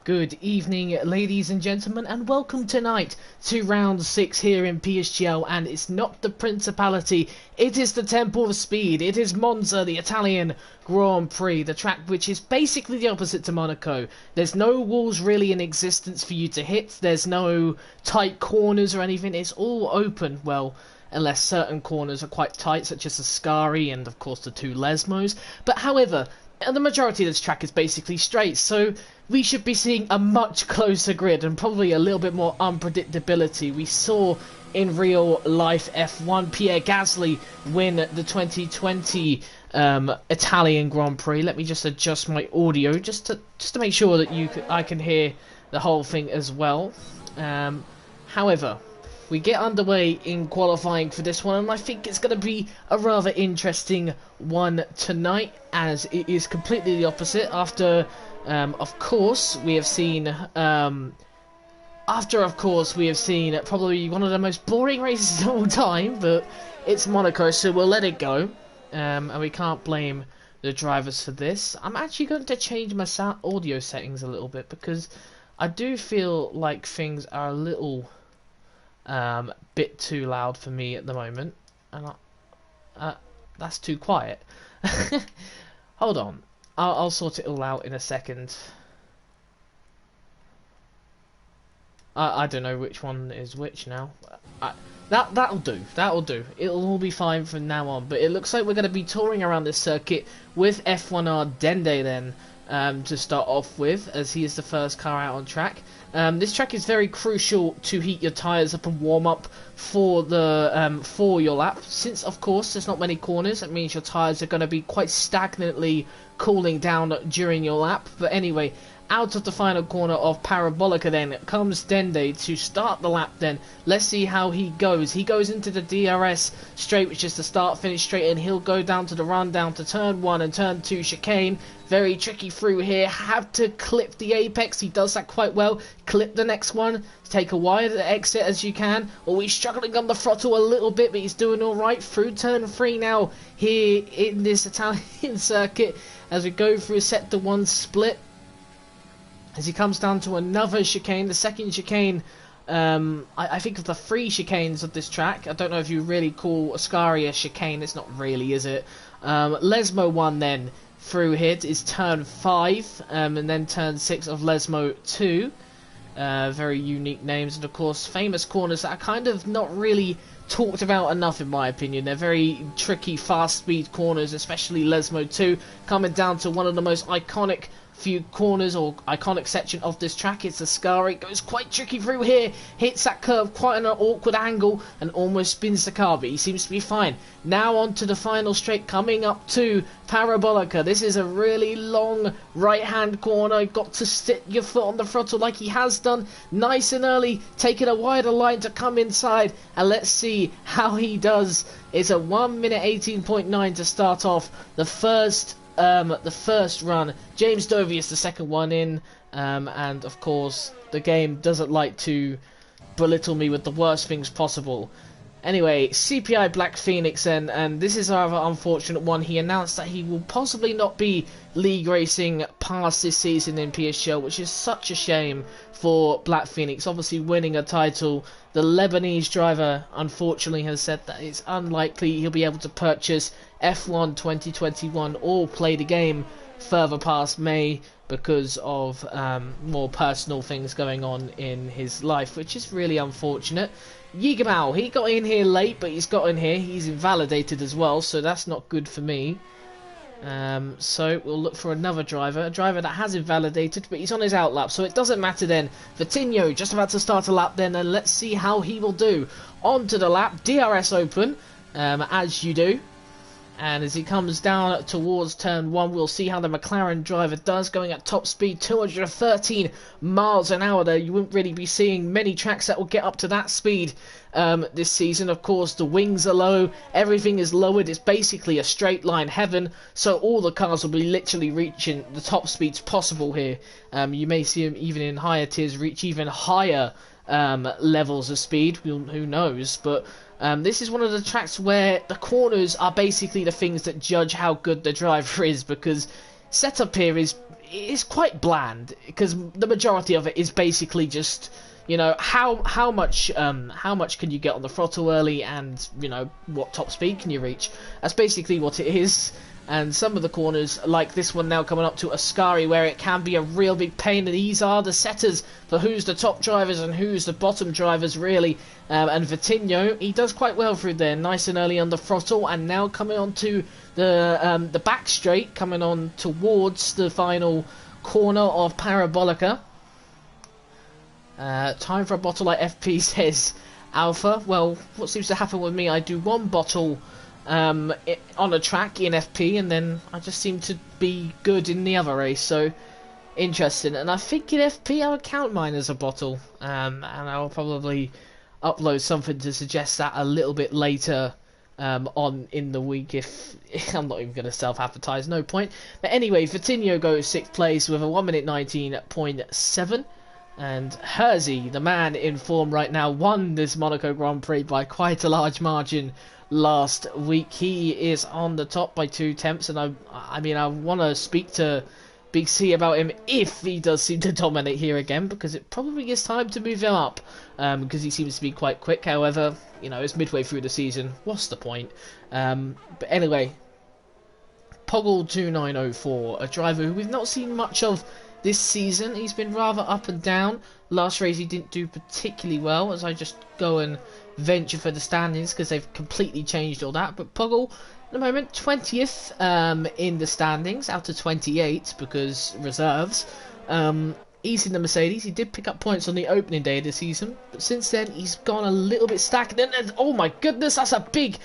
Good evening, ladies and gentlemen, and welcome tonight to round 6 here in PSGL. And it's not the Principality, it is the Temple of Speed. It is Monza, the Italian Grand Prix, the track which is basically the opposite to Monaco. There's no walls really in existence for you to hit, there's no tight corners or anything, it's all open, well, unless certain corners are quite tight, such as the Scari and of course the two Lesmos. But however, the majority of this track is basically straight, so we should be seeing a much closer grid and probably a little bit more unpredictability. We saw in real life F1 Pierre Gasly win the 2020 Italian Grand Prix. Let me just adjust my audio just to make sure that I can hear the whole thing as well. However, we get underway in qualifying for this one, and I think it's going to be a rather interesting one tonight, as it is completely the opposite. After, of course, we have seen probably one of the most boring races of all time, but it's Monaco, so we'll let it go, and we can't blame the drivers for this. I'm actually going to change my audio settings a little bit, because I do feel like things are a little bit too loud for me at the moment, and that's too quiet. Hold on, I'll sort it all out in a second. I don't know which one is which now. That'll do. It'll all be fine from now on. But it looks like we're going to be touring around this circuit with F1R Dende then, to start off with, as he is the first car out on track. This track is very crucial to heat your tyres up and warm up for your lap. Since, of course, there's not many corners, that means your tyres are going to be quite stagnantly cooling down during your lap. But anyway, out of the final corner of Parabolica then comes Dende to start the lap then. Let's see how he goes. He goes into the DRS straight, which is the start-finish straight, and he'll go down to the run down to turn 1 and turn 2 chicane. Very tricky through here. Have to clip the apex. He does that quite well. Clip the next one. Take a wide exit as you can. Always struggling on the throttle a little bit, but he's doing alright. Through turn 3 now here in this Italian circuit as we go through sector 1 split. As he comes down to another chicane, the second chicane, I think of the 3 chicanes of this track. I don't know if you really call Ascari a chicane, it's not really, is it? Lesmo 1 then, through here is turn 5, and then turn 6 of Lesmo 2. Very unique names, and of course famous corners that are kind of not really talked about enough in my opinion. They're very tricky, fast speed corners, especially Lesmo 2, coming down to one of the most iconic few corners or iconic section of this track. It's the Scari. It goes quite tricky through here, hits that curve quite an awkward angle and almost spins the car, but he seems to be fine. Now on to the final straight, coming up to Parabolica. This is a really long right hand corner. You've got to stick your foot on the throttle like he has done nice and early, taking a wider line to come inside, and let's see how he does. It's a 1 minute 18.9 to start off the first run. James Dovey is the second one in, and of course the game doesn't like to belittle me with the worst things possible. Anyway, CPI Black Phoenix then, and this is a rather unfortunate one. He announced that he will possibly not be league racing past this season in PSGL, which is such a shame for Black Phoenix, obviously winning a title. The Lebanese driver unfortunately has said that it's unlikely he'll be able to purchase F1 2021 or play the game further past May because of more personal things going on in his life, which is really unfortunate. Yigamao, he got in here late, but he's got in here. He's invalidated as well, so that's not good for me. So we'll look for another driver, a driver that has invalidated, but he's on his out lap, so it doesn't matter then. Vitinho just about to start a lap then, and let's see how he will do. On to the lap, DRS open, as you do. And as he comes down towards turn 1, we'll see how the McLaren driver does, going at top speed, 213 miles an hour there. You wouldn't really be seeing many tracks that will get up to that speed this season. Of course, the wings are low, everything is lowered, it's basically a straight line heaven, so all the cars will be literally reaching the top speeds possible here. You may see them even in higher tiers reach even higher levels of speed, who knows, but this is one of the tracks where the corners are basically the things that judge how good the driver is, because setup here is quite bland, because the majority of it is basically just, you know, how much can you get on the throttle early, and, you know, what top speed can you reach. That's basically what it is. And some of the corners, like this one now coming up to Ascari, where it can be a real big pain. And these are the setters for who's the top drivers and who's the bottom drivers, really. And Vitinho, he does quite well through there, nice and early on the throttle, and now coming on to the back straight, coming on towards the final corner of Parabolica. Time for a bottle, like FP says. Alpha, well, what seems to happen with me, I do one bottle on a track in FP, and then I just seem to be good in the other race. So interesting. And I think in FP I would count mine as a bottle, and I'll probably upload something to suggest that a little bit later on in the week, if I'm not even going to self-advertise, no point. But anyway, Vitinho goes 6th place with a 1 minute 19.7. And Hersey, the man in form right now, won this Monaco Grand Prix by quite a large margin last week. He is on the top by 2 tenths, and I mean, I want to speak to Big C about him if he does seem to dominate here again, because it probably is time to move him up, because he seems to be quite quick. However, you know, it's midway through the season, what's the point? But anyway, Poggle 2904, a driver who we've not seen much of this season. He's been rather up and down. Last race he didn't do particularly well, as I just go and venture for the standings, because they've completely changed all that. But Poggle, at the moment, 20th in the standings, out of 28, because reserves. He's in the Mercedes. He did pick up points on the opening day of the season, but since then he's gone a little bit stagnant. And oh my goodness, that's a big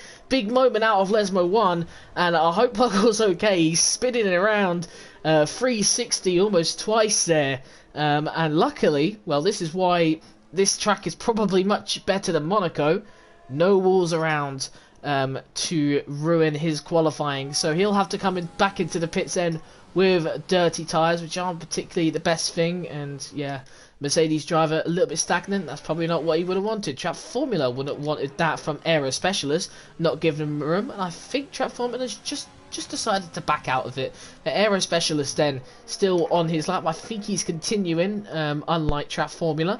moment out of Lesmo 1, and I hope Puggle's okay. He's spinning it around 360 almost twice there, and luckily, well, this is why this track is probably much better than Monaco. No walls around to ruin his qualifying, so he'll have to come back into the pits then with dirty tyres, which aren't particularly the best thing. And yeah, Mercedes driver a little bit stagnant. That's probably not what he would have wanted. Trap Formula wouldn't have wanted that from Aero Specialist, not giving him room, and I think Trap Formula's just decided to back out of it. The Aero Specialist then still on his lap. I think he's continuing, unlike Trap Formula.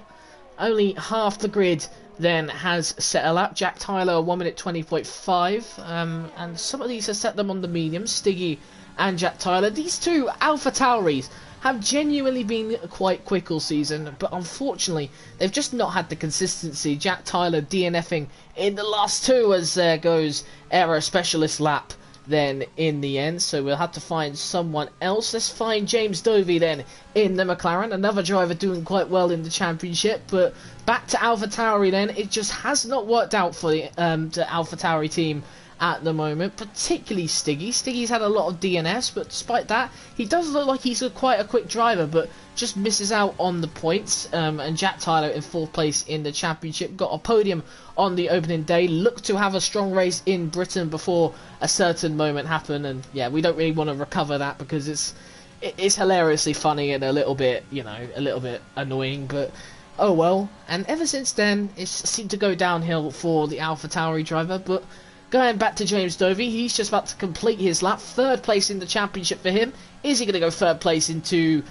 Only half the grid then has set a lap. Jack Tyler 1 minute 20.5, and some of these have set them on the medium. Stiggy and Jack Tyler, these two Alpha Tauris, have genuinely been quite quick all season, but unfortunately they've just not had the consistency. Jack Tyler DNFing in the last two, as there goes Aero Specialist lap then in the end, so we'll have to find someone else. Let's find James Dovey then in the McLaren, another driver doing quite well in the championship. But back to AlphaTauri then, it just has not worked out for the AlphaTauri team at the moment, particularly Stiggy. Stiggy's had a lot of DNS, but despite that, he does look like he's quite a quick driver, but just misses out on the points. And Jack Tyler in 4th place in the championship, got a podium on the opening day, looked to have a strong race in Britain before a certain moment happened, and yeah, we don't really want to recover that, because it's hilariously funny and a little bit, you know, a little bit annoying, but oh well. And ever since then, it's seemed to go downhill for the AlphaTauri driver. But going back to James Dovey, he's just about to complete his lap. 3rd place in the championship for him. Is he going to go 3rd place into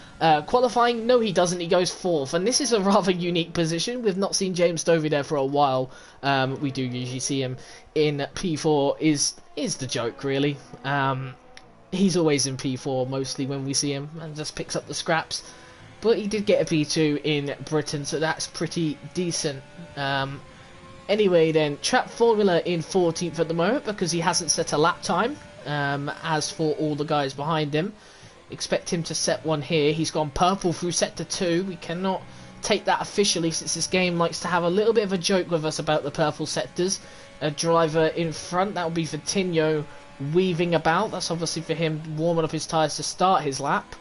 qualifying? No, he doesn't. He goes 4th. And this is a rather unique position. We've not seen James Dovey there for a while. We do usually see him in P4. Is the joke, really. He's always in P4, mostly when we see him, and just picks up the scraps. But he did get a P2 in Britain, so that's pretty decent. Anyway then, Trap Formula in 14th at the moment, because he hasn't set a lap time, as for all the guys behind him. Expect him to set one here. He's gone purple through sector 2. We cannot take that officially, since this game likes to have a little bit of a joke with us about the purple sectors. A driver in front, that will be Vitinho weaving about. That's obviously for him warming up his tyres to start his lap.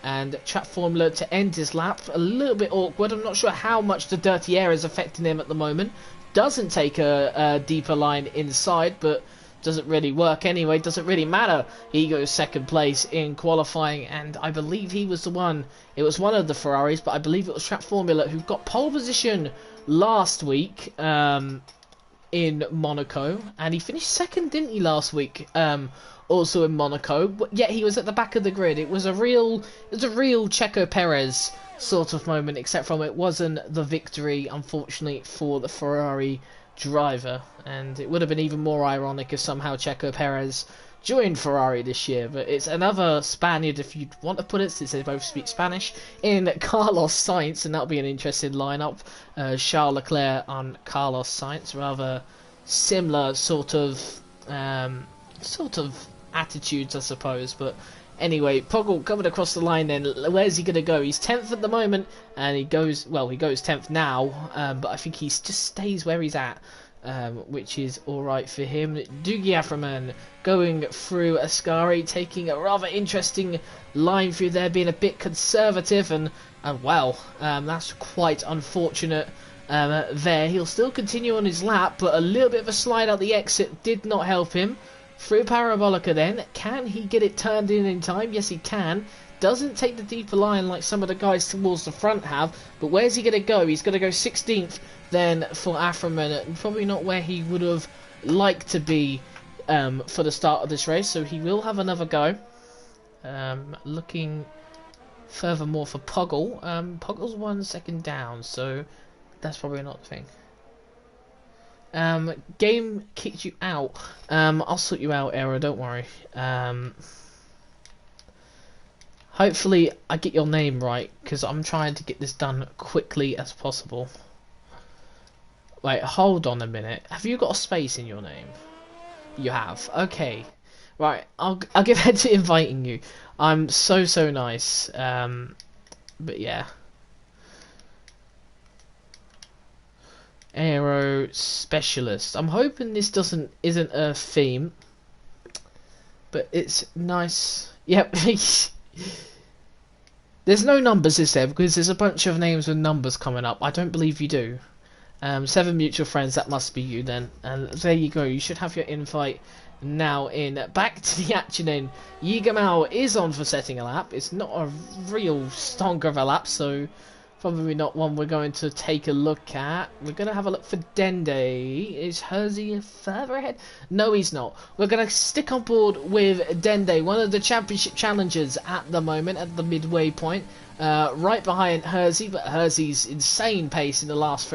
And Trap Formula to end his lap. A little bit awkward. I'm not sure how much the dirty air is affecting him at the moment. Doesn't take a deeper line inside, but doesn't really work anyway. Doesn't really matter. He goes 2nd place in qualifying, and I believe he was the one. It was one of the Ferraris, but I believe it was Trap Formula who got pole position last week. in Monaco, and he finished second, didn't he, last week? Also in Monaco, but yet he was at the back of the grid. It was a real Checo Perez sort of moment, except from it wasn't the victory, unfortunately, for the Ferrari driver, and it would have been even more ironic if somehow Checo Perez joined Ferrari this year. But it's another Spaniard, if you want to put it, since they both speak Spanish, in Carlos Sainz, and that'll be an interesting lineup. Charles Leclerc and Carlos Sainz, rather similar sort of attitudes, I suppose. But anyway, Poggle coming across the line then. Where's he going to go? He's 10th at the moment, and he goes 10th now, but I think he just stays where he's at, which is alright for him. Dougie Aframan going through Ascari, taking a rather interesting line through there, being a bit conservative, and well, that's quite unfortunate. There, he'll still continue on his lap, but a little bit of a slide out the exit did not help him. Through Parabolica then, can he get it turned in time? Yes, he can. Doesn't take the deeper line like some of the guys towards the front have, but where's he going to go? He's going to go 16th then for Aframan, probably not where he would have liked to be for the start of this race, so he will have another go. Looking furthermore for Poggle. Poggle's 1 second down, so that's probably not the thing. Game kicked you out. I'll sort you out, Error, don't worry. Hopefully I get your name right, because I'm trying to get this done quickly as possible. Wait, hold on a minute. Have you got a space in your name? You have. Okay. Right, I'll give head to inviting you. I'm so nice. But yeah. Aero specialist. I'm hoping this isn't a theme, but it's nice. Yep. There's no numbers, is there? Because there's a bunch of names with numbers coming up. I don't believe you do. 7 mutual friends. That must be you then. And there you go. You should have your invite now in. Back to the action in. Yigamal is on for setting a lap. It's not a real stonker of a lap, so probably not one we're going to take a look at. We're going to have a look for Dende. Is Hersey further ahead? No, he's not. We're going to stick on board with Dende, one of the championship challengers at the moment, at the midway point. Right behind Hersey, but Hersey's insane pace in the last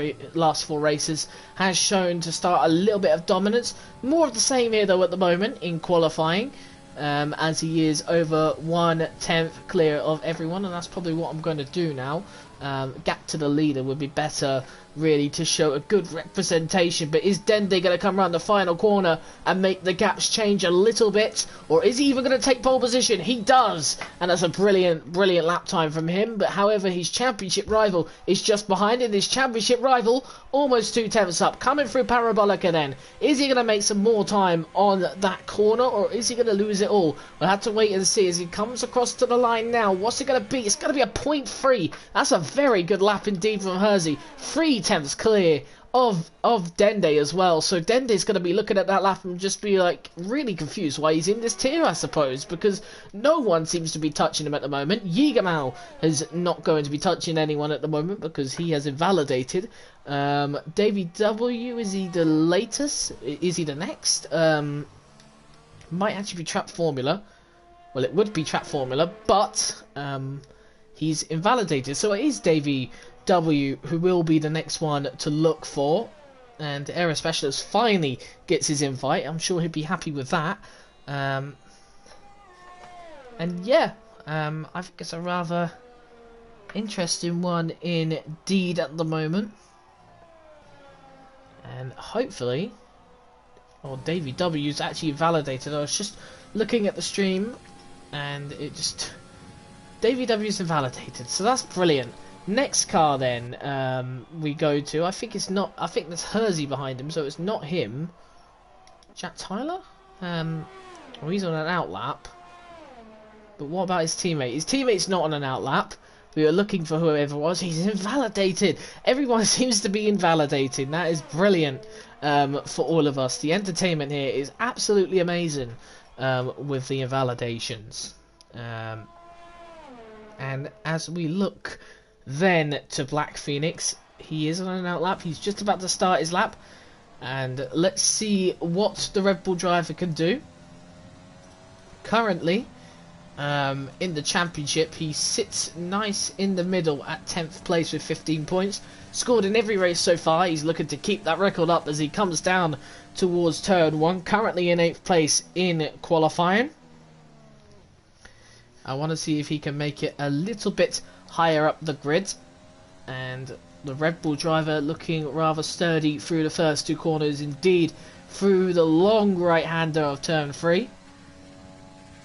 4 races has shown to start a little bit of dominance. More of the same here, though, at the moment in qualifying. As he is over 1/10 clear of everyone, and that's probably what I'm going to do now. Gap to the leader would be better, really, to show a good representation. But is Dende going to come around the final corner and make the gaps change a little bit, or is he even going to take pole position? He does, and that's a brilliant lap time from him. But however, his championship rival is just behind him. His championship rival almost 2 tenths up, coming through Parabolica. Then is he going to make some more time on that corner, or is he going to lose it all? We'll have to wait and see as he comes across to the line now. What's it going to be? It's going to be a 0.3. That's a very good lap indeed from Hersey. 3 tenths clear of Dende as well. So Dende's going to be looking at that lap and just be like really confused why he's in this tier, I suppose, because no one seems to be touching him at the moment. Yigamal is not going to be touching anyone at the moment because he has invalidated. Davey W, is he the latest? Is he the next? Might actually be Trap Formula. Well, it would be Trap Formula, but he's invalidated. So it is Davey W who will be the next one to look for. And Aero Specialist finally gets his invite. I'm sure he'd be happy with that. And yeah, I think it's a rather interesting one indeed at the moment. And hopefully, Davey W's actually validated. I was just looking at the stream, and it just Davey W's invalidated. So that's brilliant. Next car then we go to. I think it's not. I think there's Hersey behind him, so it's not him. Jack Tyler. Well, he's on an outlap. But what about his teammate? His teammate's not on an outlap. We were looking for whoever it was. He's invalidated. Everyone seems to be invalidated. That is brilliant for all of us. The entertainment here is absolutely amazing with the invalidations. And as we look then to Black Phoenix, he is on an outlap. He's just about to start his lap. And let's see what the Red Bull driver can do. Currently, in the championship, he sits nice in the middle at 10th place with 15 points. Scored in every race so far. He's looking to keep that record up as he comes down towards turn 1. Currently in 8th place in qualifying. I want to see if he can make it a little bit higher up the grid. And the Red Bull driver looking rather sturdy through the first 2 corners, indeed, through the long right-hander of turn 3.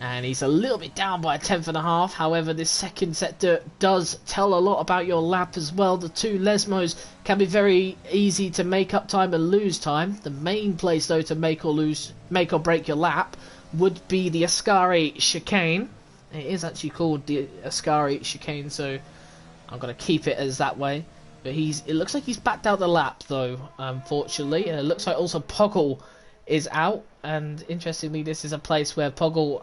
And he's a little bit down by a 10.5. However, this second sector does tell a lot about your lap as well. The 2 Lesmos can be very easy to make up time and lose time. The main place, though, to make or break your lap would be the Ascari chicane. It is actually called the Ascari chicane, so I'm going to keep it as that way. But it looks like he's backed out the lap, though, unfortunately. And it looks like also Poggle is out. And interestingly, this is a place where Poggle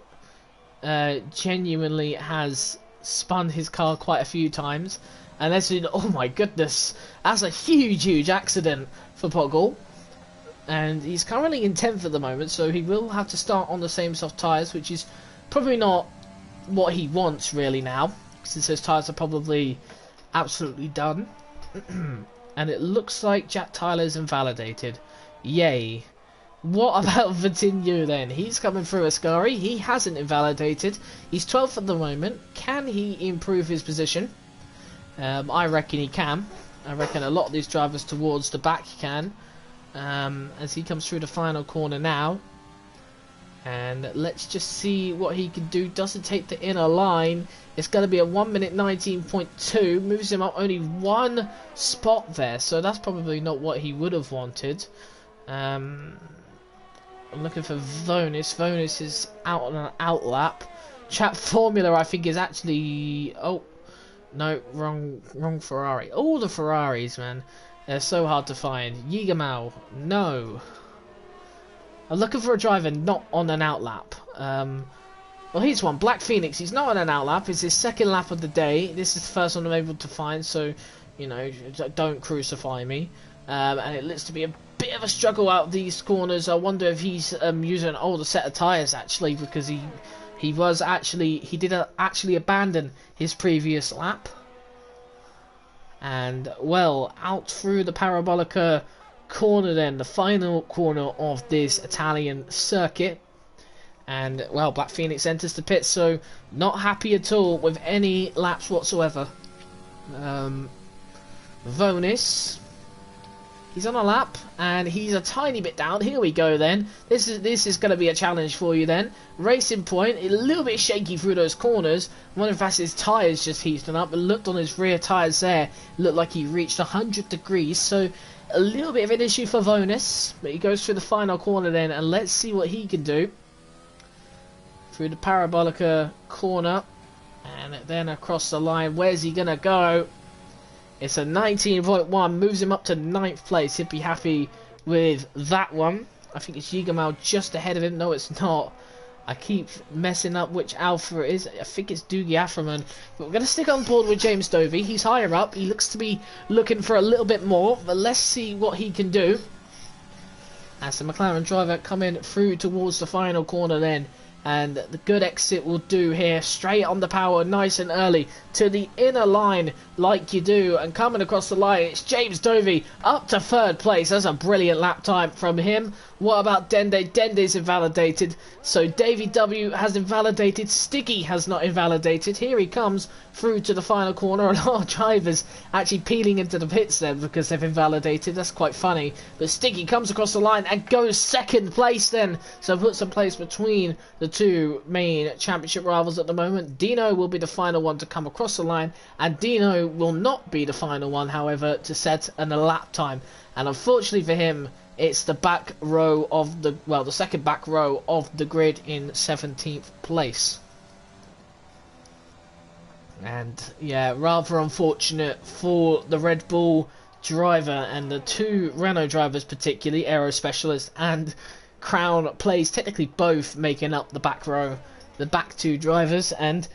genuinely has spun his car quite a few times. And that's oh my goodness, that's a huge accident for Poggle. And he's currently in 10th at the moment, so he will have to start on the same soft tyres, which is probably not what he wants really now, since those tyres are probably absolutely done. And it looks like Jack Tyler's invalidated. Yay. What about Vitinho then? He's coming through Ascari. He hasn't invalidated. He's 12th at the moment. Can he improve his position? I reckon he can. I reckon a lot of these drivers towards the back can. As he comes through the final corner now. And let's just see what he can do. Doesn't take the inner line. It's going to be a 1 minute 19.2. Moves him up only 1 spot there. So that's probably not what he would have wanted. I'm looking for Vonis. Vonis is out on an out lap. Chat Formula, I think, is actually... Oh, no, wrong Ferrari. All the Ferraris, man. They're so hard to find. Yigamau, no. I'm looking for a driver not on an out lap. Well, here's one. Black Phoenix. He's not on an out lap. It's his second lap of the day. This is the first one I'm able to find, so, you know, don't crucify me. And it looks to be a bit of a struggle out of these corners. I wonder if he's using an older set of tyres, actually, because he did actually abandon his previous lap. And, well, out through the Parabolica corner then, the final corner of this Italian circuit. And, well, Black Phoenix enters the pit, so not happy at all with any laps whatsoever. Vonis, he's on a lap, and he's a tiny bit down. Here we go then. This is going to be a challenge for you then. Racing Point, a little bit shaky through those corners. I wonder if that's his tyres just heating up. But looked on his rear tyres there, looked like he reached 100 degrees. So a little bit of an issue for Vonis, but he goes through the final corner then, and let's see what he can do. Through the Parabolica corner, and then across the line. Where's he going to go? It's a 19.1, moves him up to 9th place. He'd be happy with that one. I think it's Yigamau just ahead of him. No, it's not. I keep messing up which Alpha it is. I think it's Doogie Afferman. But we're going to stick on board with James Dovey. He's higher up. He looks to be looking for a little bit more. But let's see what he can do. As the McLaren driver coming through towards the final corner then. And the good exit will do here. Straight on the power, nice and early. To the inner line, like you do. And coming across the line, it's James Dovey up to 3rd place. That's a brilliant lap time from him. What about Dende? Dende's invalidated. So Davey W has invalidated. Sticky has not invalidated. Here he comes through to the final corner. A lot of drivers actually peeling into the pits then because they've invalidated. That's quite funny. But Sticky comes across the line and goes 2nd place then. So puts a place between the 2 main championship rivals at the moment. Dino will be the final one to come across the line. And Dino will not be the final one, however, to set an lap time. And unfortunately for him, it's the back row of the, well, the second back row of the grid in 17th place. And yeah, rather unfortunate for the Red Bull driver and the 2 Renault drivers, particularly Aero Specialist and Crown Plays, technically both making up the back row, the back 2 drivers. And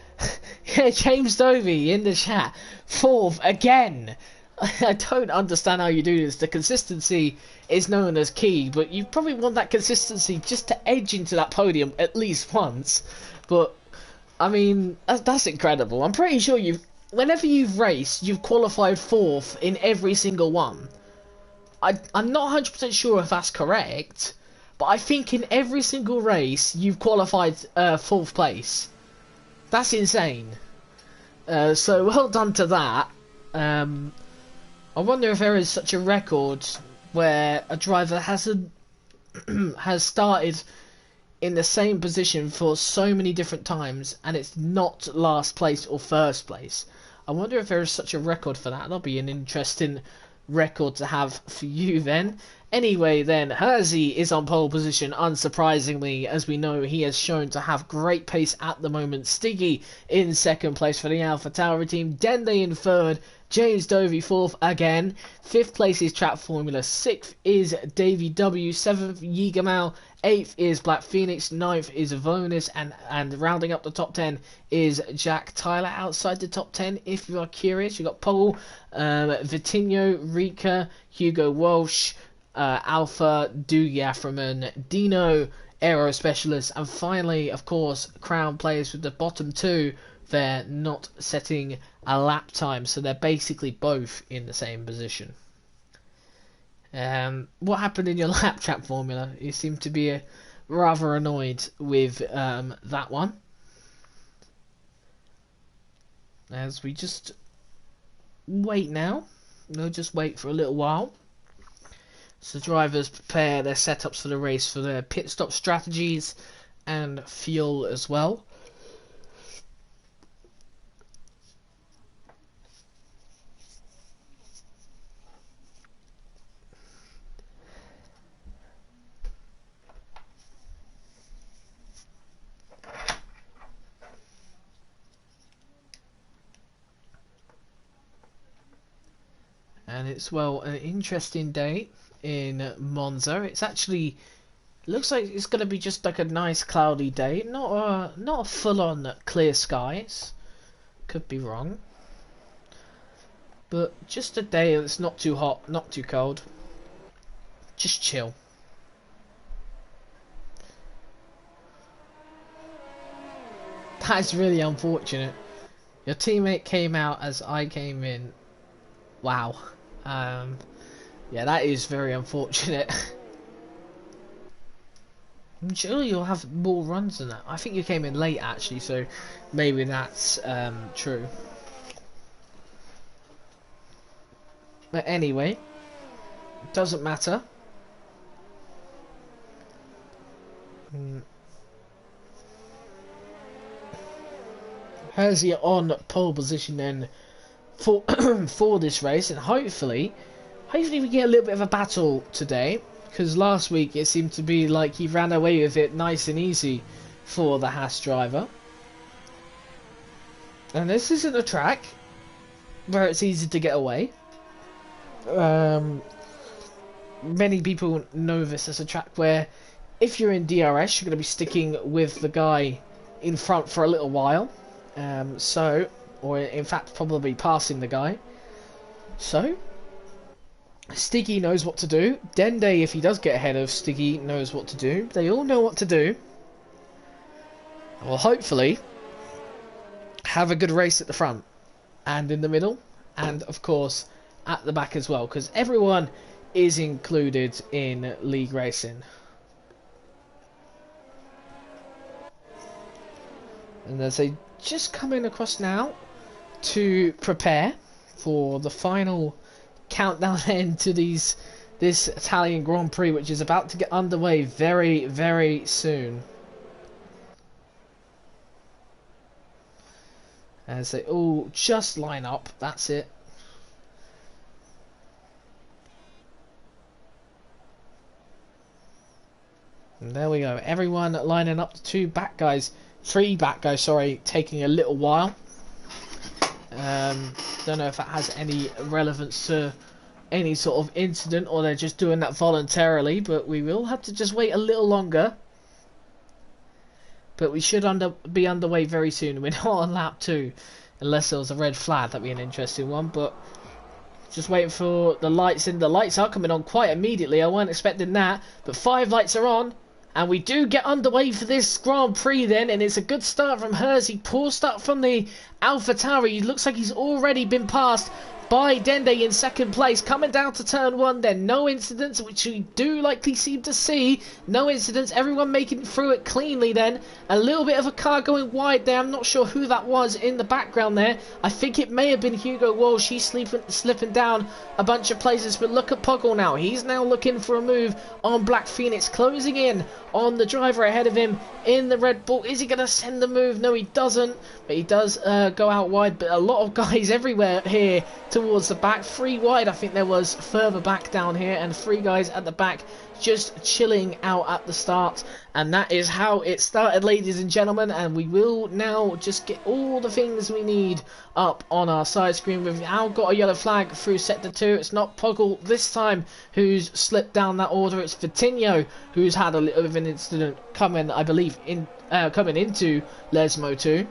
yeah, James Dovey in the chat, 4th again. I don't understand how you do this. The consistency is known as key, but you probably want that consistency just to edge into that podium at least once. But I mean, that's incredible. I'm pretty sure whenever you've raced, you've qualified fourth in every single one. I'm not 100% sure if that's correct, but I think in every single race you've qualified fourth place. That's insane. So well done to that. I wonder if there is such a record where a driver hasn't has started in the same position for so many different times and it's not last place or first place. I wonder if there is such a record for that. That'll be an interesting record to have for you then. Anyway then, Hersey is on pole position, unsurprisingly, as we know he has shown to have great pace at the moment. Stiggy in second place for the AlphaTauri team, Dende in third, James Dovey fourth again, fifth place is Trap Formula, sixth is Davey W, seventh Yigamal, eighth is Black Phoenix, ninth is Vonis, and rounding up the top 10 is Jack Tyler. Outside the top 10, if you are curious, you've got Paul, Vitinho, Rika, Hugo Walsh, Alpha, Doogie Aframan, Dino, Aero Specialist, and finally, of course, Crown players with the bottom two. They're not setting a lap time, so they're basically both in the same position. What happened in your lap trap formula? You seem to be rather annoyed with that one. As we just wait now. We'll just wait for a little while. So drivers prepare their setups for the race, for their pit stop strategies and fuel as well. And it's, well, an interesting day in Monza. It's actually looks like it's going to be just like a nice cloudy day, not a full-on clear skies. Could be wrong, but just a day that's not too hot, not too cold. Just chill. That's really unfortunate. Your teammate came out as I came in. Wow. Yeah, that is very unfortunate. I'm sure you'll have more runs than that. I think you came in late actually, so maybe that's true. But anyway, doesn't matter. Hersey on pole position then for for this race, and hopefully we get a little bit of a battle today, because last week it seemed to be like he ran away with it nice and easy for the Haas driver. And this isn't a track where it's easy to get away. Many people know this as a track where if you're in DRS you're going to be sticking with the guy in front for a little while, or in fact probably passing the guy. So Stiggy knows what to do. Dende, if he does get ahead of Stiggy, knows what to do. They all know what to do. Well, hopefully have a good race at the front and in the middle, and of course at the back as well, because everyone is included in league racing. And as they just coming across now to prepare for the final countdown end to this Italian Grand Prix, which is about to get underway very, very soon. As they all just line up, that's it. And there we go, everyone lining up, the three back guys, sorry, taking a little while. Don't know if that has any relevance to any sort of incident, or they're just doing that voluntarily, but we will have to just wait a little longer. But we should be underway very soon. We're not on lap 2, unless there was a red flag. That'd be an interesting one, but Just waiting for the lights, and the lights are coming on quite immediately. I weren't expecting that, but 5 lights are on. And we do get underway for this Grand Prix then, and it's a good start from Hersey. Poor start from the AlphaTauri. He looks like he's already been passed by Dende in second place. Coming down to turn 1 then. No incidents, which we do likely seem to see. No incidents. Everyone making it through it cleanly then. A little bit of a car going wide there. I'm not sure who that was in the background there. I think it may have been Hugo Walsh. He's slipping down a bunch of places. But look at Poggle now. He's now looking for a move on Black Phoenix. Closing in on the driver ahead of him in the Red Bull. Is he going to send the move? No, he doesn't. But he does go out wide. But a lot of guys everywhere here towards the back. 3 wide, I think there was, further back down here. And 3 guys at the back just chilling out at the start. And that is how it started, ladies and gentlemen. And we will now just get all the things we need up on our side screen. We've now got a yellow flag through sector 2. It's not Poggle this time who's slipped down that order. It's Vitinho who's had a little bit of an incident coming, I believe, coming into Lesmo 2.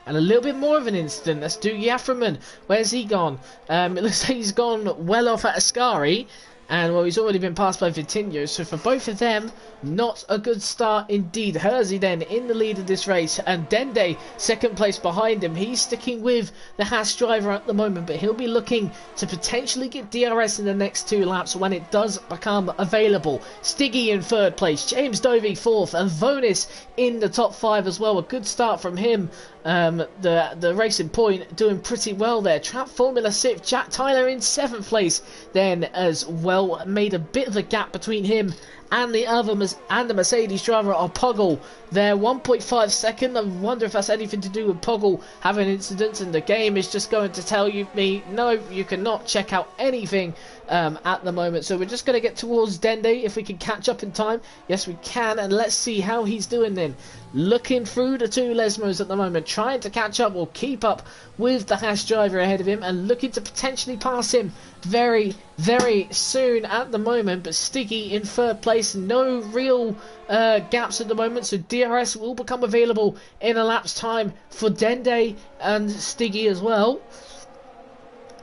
And a little bit more of an incident. Let's do Yaframan. Where's he gone? It looks like he's gone well off at Ascari. And, well, he's already been passed by Vitinho. So for both of them, not a good start indeed. Hersey then in the lead of this race. And Dende, second place behind him. He's sticking with the Haas driver at the moment. But he'll be looking to potentially get DRS in the next 2 laps when it does become available. Stiggy in third place. James Dovey fourth. And Vonis in the top 5 as well. A good start from him. The Racing Point doing pretty well there. Trap Formula 6, Jack Tyler in 7th place then as well. Made a bit of a gap between him and the Mercedes driver of Poggle there. 1.5 second. I wonder if that's anything to do with Poggle having incidents, and the game is just going to tell me no, you cannot check out anything at the moment. So we're just going to get towards Dende. If we can catch up in time, yes we can, and let's see how he's doing then. Looking through the 2 Lesmos at the moment, trying to catch up or keep up with the Haas driver ahead of him, and looking to potentially pass him very, very soon at the moment. But Stiggy in third place, no real gaps at the moment, so DRS will become available in a lap's time for Dende and Stiggy as well.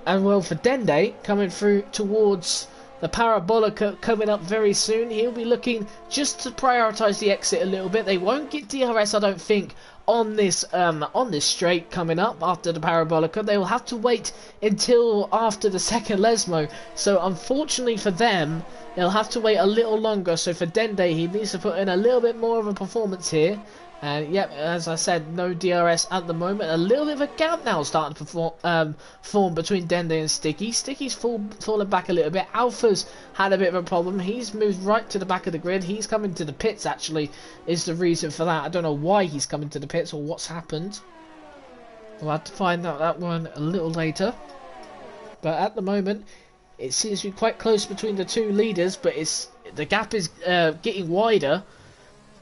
And well, for Dende coming through towards the Parabolica coming up very soon, he'll be looking just to prioritise the exit a little bit. They won't get DRS, I don't think, on this straight coming up after the Parabolica. They will have to wait until after the second Lesmo. So unfortunately for them, they'll have to wait a little longer. So for Dende, he needs to put in a little bit more of a performance here. And yep, as I said, no DRS at the moment. A little bit of a gap now starting to form between Dende and Sticky. Sticky's fallen back a little bit. Alpha's had a bit of a problem. He's moved right to the back of the grid. He's coming to the pits, actually, is the reason for that. I don't know why he's coming to the pits or what's happened. We'll have to find out that one a little later. But at the moment, it seems to be quite close between the 2 leaders, but the gap is getting wider,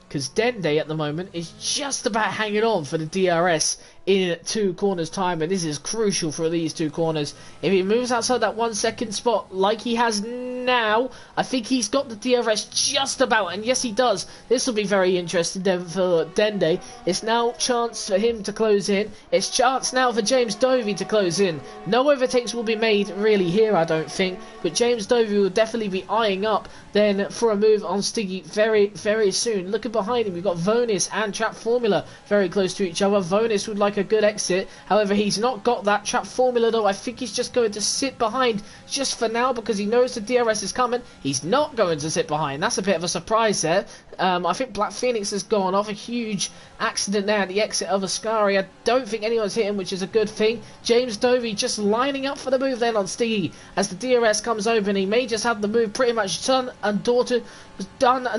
because Dende at the moment is just about hanging on for the DRS in 2 corners time, and this is crucial for these 2 corners. If he moves outside that 1 second spot like he has now, I think he's got the DRS just about, and yes he does. This will be very interesting then for Dende. It's now chance for him to close in. It's chance now for James Dovey to close in. No overtakes will be made really here, I don't think, but James Dovey will definitely be eyeing up then for a move on Stiggy very, very soon. Looking behind him, we've got Vonis and Trap Formula very close to each other. Vonis would like a good exit, however he's not got that. Trap Formula though, I think he's just going to sit behind just for now because he knows the DRS is coming. He's not going to sit behind. That's a bit of a surprise there. I think Black Phoenix has gone off. A huge accident there at the exit of Ascari. I don't think anyone's hit him, which is a good thing. James Dovey just lining up for the move then on Stiggy as the DRS comes open. He may just have the move pretty much done and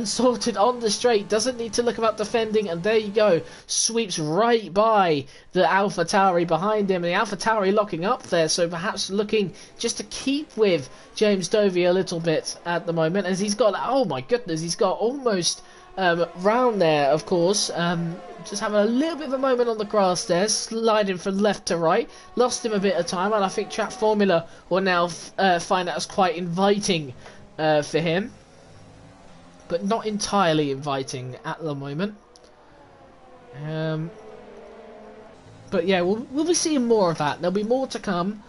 sorted on the straight. Doesn't need to look about defending, and there you go. Sweeps right by the AlphaTauri behind him, and the AlphaTauri locking up there, so perhaps looking just to keep with James Dovey a little bit at the moment, as he's got, oh my goodness, he's got almost round there, of course. Just having a little bit of a moment on the grass there, sliding from left to right. Lost him a bit of time, and I think Trap Formula will now find that as quite inviting for him, but not entirely inviting at the moment. But yeah, we'll be seeing more of that. There'll be more to come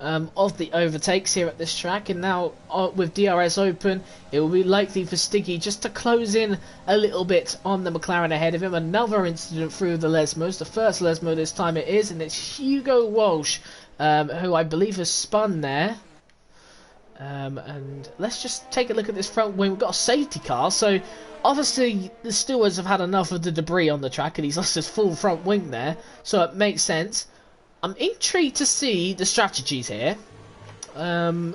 of the overtakes here at this track, and now with DRS open, it will be likely for Stiggy just to close in a little bit on the McLaren ahead of him. Another incident through the Lesmos, the first Lesmo this time it is, and it's Hugo Walsh, who I believe has spun there. And let's just take a look at this front wing. We've got a safety car, so obviously the stewards have had enough of the debris on the track, and he's lost his full front wing there, so it makes sense. I'm intrigued to see the strategies here. I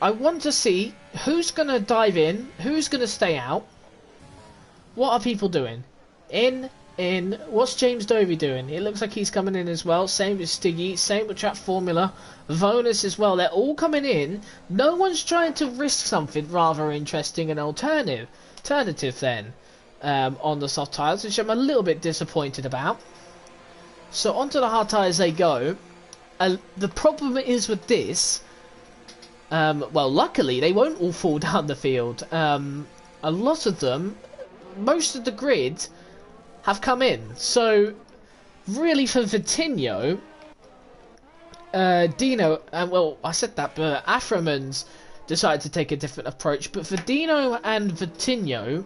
want to see who's going to dive in, who's going to stay out. What are people doing? In. What's James Dovey doing? It looks like he's coming in as well. Same with Stiggy, same with Trap Formula. Vonus as well. They're all coming in. No one's trying to risk something rather interesting and alternative then on the soft tyres, which I'm a little bit disappointed about. So onto the hard tyres they go. The problem is with this, well, luckily they won't all fall down the field. A lot of them, most of the grid, have come in. So really for Vitinho, Dino, well, I said that, but Aframan's decided to take a different approach. But for Dino and Vitinho,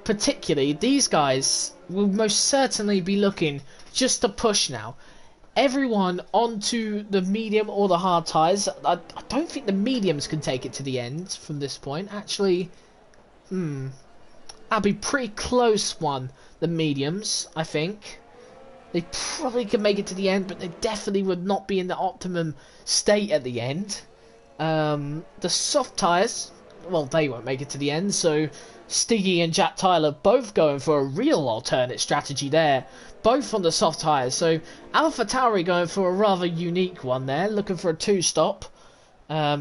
particularly, these guys will most certainly be looking just to push now. Everyone onto the medium or the hard tyres. I don't think the mediums can take it to the end from this point. Actually, that'll be pretty close one, the mediums, I think. They probably could make it to the end, but they definitely would not be in the optimum state at the end. The soft tyres, well, they won't make it to the end, so Stiggy and Jack Tyler both going for a real alternate strategy there, both on the soft tyres. So AlphaTauri going for a rather unique one there, looking for a two-stop,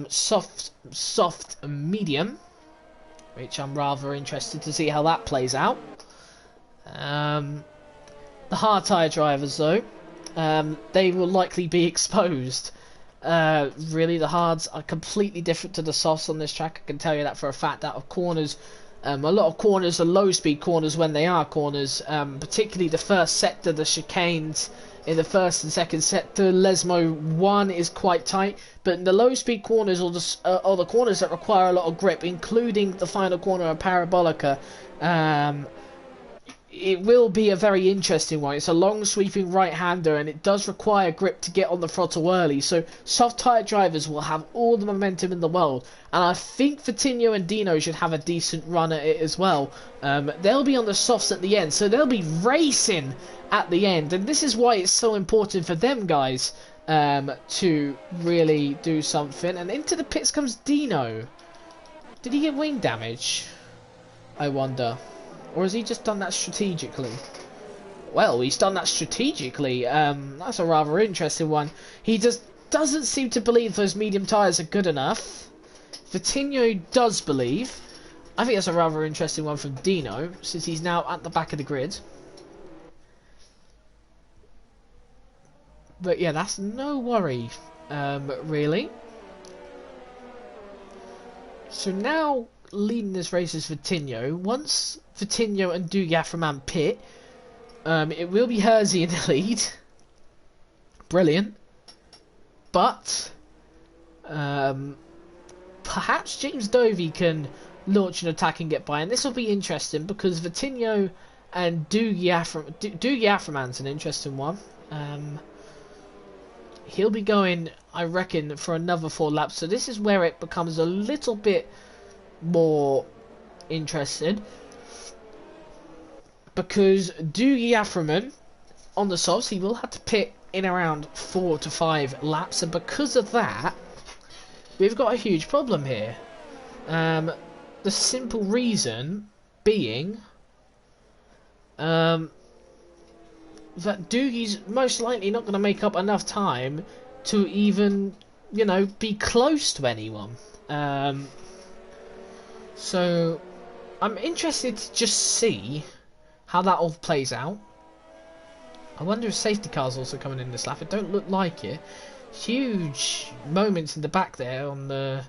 soft medium, which I'm rather interested to see how that plays out. The hard tyre drivers though, they will likely be exposed. Really, the hards are completely different to the softs on this track. I can tell you that for a fact. Out of corners, a lot of corners are low-speed corners when they are corners, particularly the first sector, the chicanes in the first and second sector. Lesmo 1 is quite tight, but in the low-speed corners or the corners that require a lot of grip, including the final corner of Parabolica, it will be a very interesting one. It's a long sweeping right-hander and it does require grip to get on the throttle early, so soft tyre drivers will have all the momentum in the world, and I think Vitinho and Dino should have a decent run at it as well. They'll be on the softs at the end, so they'll be racing at the end, and this is why it's so important for them guys to really do something. And into the pits comes Dino. Did he get wing damage, I wonder? Or has he just done that strategically? Well, he's done that strategically. That's a rather interesting one. He just doesn't seem to believe those medium tyres are good enough. Vitinho does believe. I think that's a rather interesting one from Dino, since he's now at the back of the grid. But yeah, that's no worry, really. So now leading this race is Vitinho. Once Vitinho and Dugathraman pit, it will be Hersey in the lead. Brilliant. But perhaps James Dovey can launch an attack and get by, and this will be interesting because Vitinho and Dugathraman's an interesting one. He'll be going, I reckon, for another 4 laps, so this is where it becomes a little bit more interested, because Dugathraman on the softs, he will have to pit in around 4 to 5 laps, and because of that we've got a huge problem here. The simple reason being that Doogie's most likely not going to make up enough time to even, you know, be close to anyone. So I'm interested to just see how that all plays out. I wonder if safety cars also coming in this lap. It don't look like it. Huge moments in the back there on the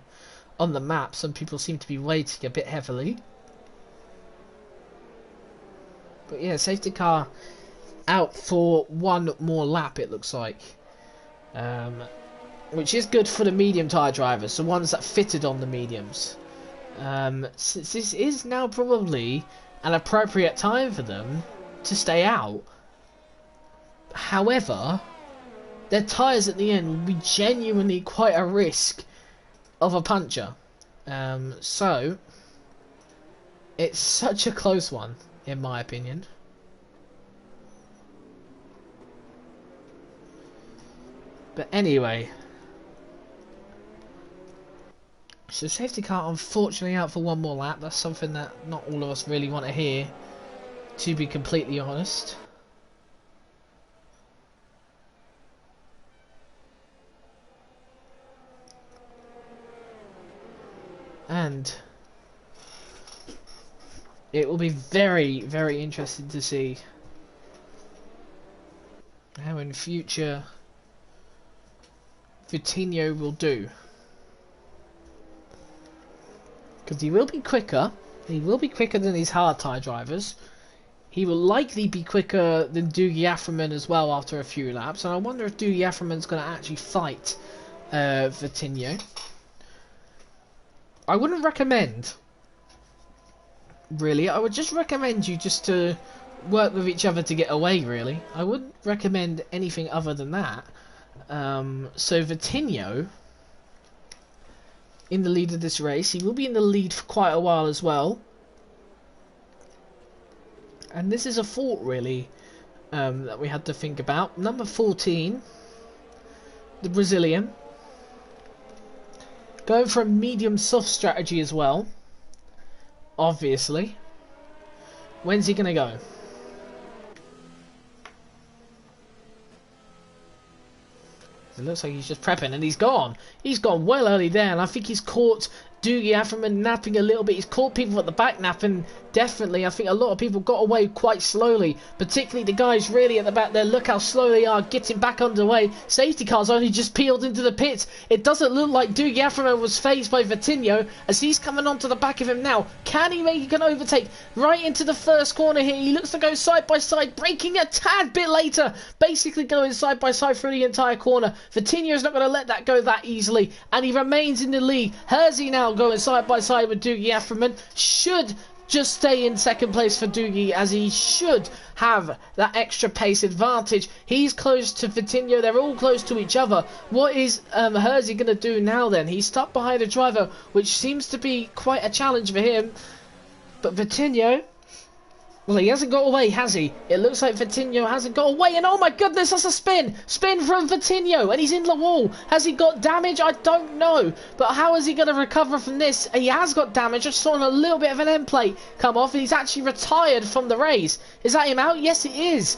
map. Some people seem to be waiting a bit heavily. But yeah, safety car out for one more lap, it looks like. which is good for the medium tyre drivers, the ones that fitted on the mediums. Since this is now probably an appropriate time for them to stay out. However, their tyres at the end will be genuinely quite a risk of a puncture. So, it's such a close one, in my opinion. But anyway, so safety car unfortunately out for one more lap. That's something that not all of us really want to hear, to be completely honest. And it will be very, very interesting to see how in future Vitinho will do. Because he will be quicker. He will be quicker than these hard tyre drivers. He will likely be quicker than Dougie Afferman as well after a few laps. And I wonder if Dougie Afferman's going to actually fight Vitinho. I wouldn't recommend, really. I would just recommend you just to work with each other to get away, really. I wouldn't recommend anything other than that. So Vitinho in the lead of this race. He will be in the lead for quite a while as well. And this is a fault, really, that we had to think about. Number 14, the Brazilian. Going for a medium soft strategy as well. Obviously. When's he going to go? It looks like he's just prepping, and he's gone. He's gone well early there, and I think he's caught Dougie Afferman napping a little bit. He's caught people at the back napping, definitely. I think a lot of people got away quite slowly, particularly the guys really at the back there. Look how slow they are getting back underway. Safety cars only just peeled into the pits. It doesn't look like Dougie Afferman was phased by Vitinho as he's coming onto the back of him now. Can he make an overtake right into the first corner here? He looks to go side by side, braking a tad bit later, basically going side by side through the entire corner. Vitinho's not going to let that go that easily, and he remains in the lead. Hersey now going side by side with Dougie Afferman. Should just stay in second place for Dougie, as he should have that extra pace advantage. He's close to Vitinho. They're all close to each other. What is Hersey going to do now then? He's stuck behind a driver, which seems to be quite a challenge for him. But Vitinho, well, he hasn't got away, has he? It looks like Vitinho hasn't got away, and oh my goodness, that's a spin! Spin from Vitinho, and he's in the wall. Has he got damage? I don't know. But how is he going to recover from this? He has got damage. I saw a little bit of an end plate come off, and he's actually retired from the race. Is that him out? Yes, it is.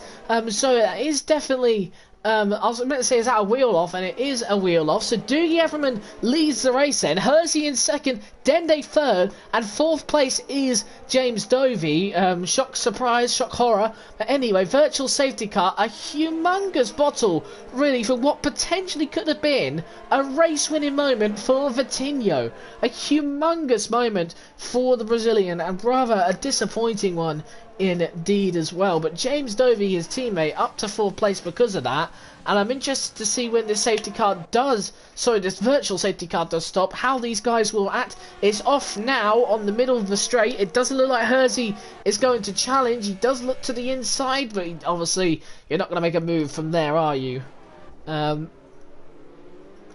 So it is definitely... I was meant to say, is that a wheel off? And it is a wheel off. So Dougie Afferman leads the race then. Hersey in second, Dende third, and fourth place is James Dovey. Shock, surprise, shock, horror. But anyway, virtual safety car, a humongous bottle, really, for what potentially could have been a race-winning moment for Vitinho. A humongous moment for the Brazilian, and rather a disappointing one indeed as well. But James Dovey, his teammate, up to fourth place because of that. And I'm interested to see when this safety car does, sorry, this virtual safety car does stop, how these guys will act. It's off now on the middle of the straight. It doesn't look like Hersey is going to challenge. He does look to the inside, but obviously you're not going to make a move from there, are you?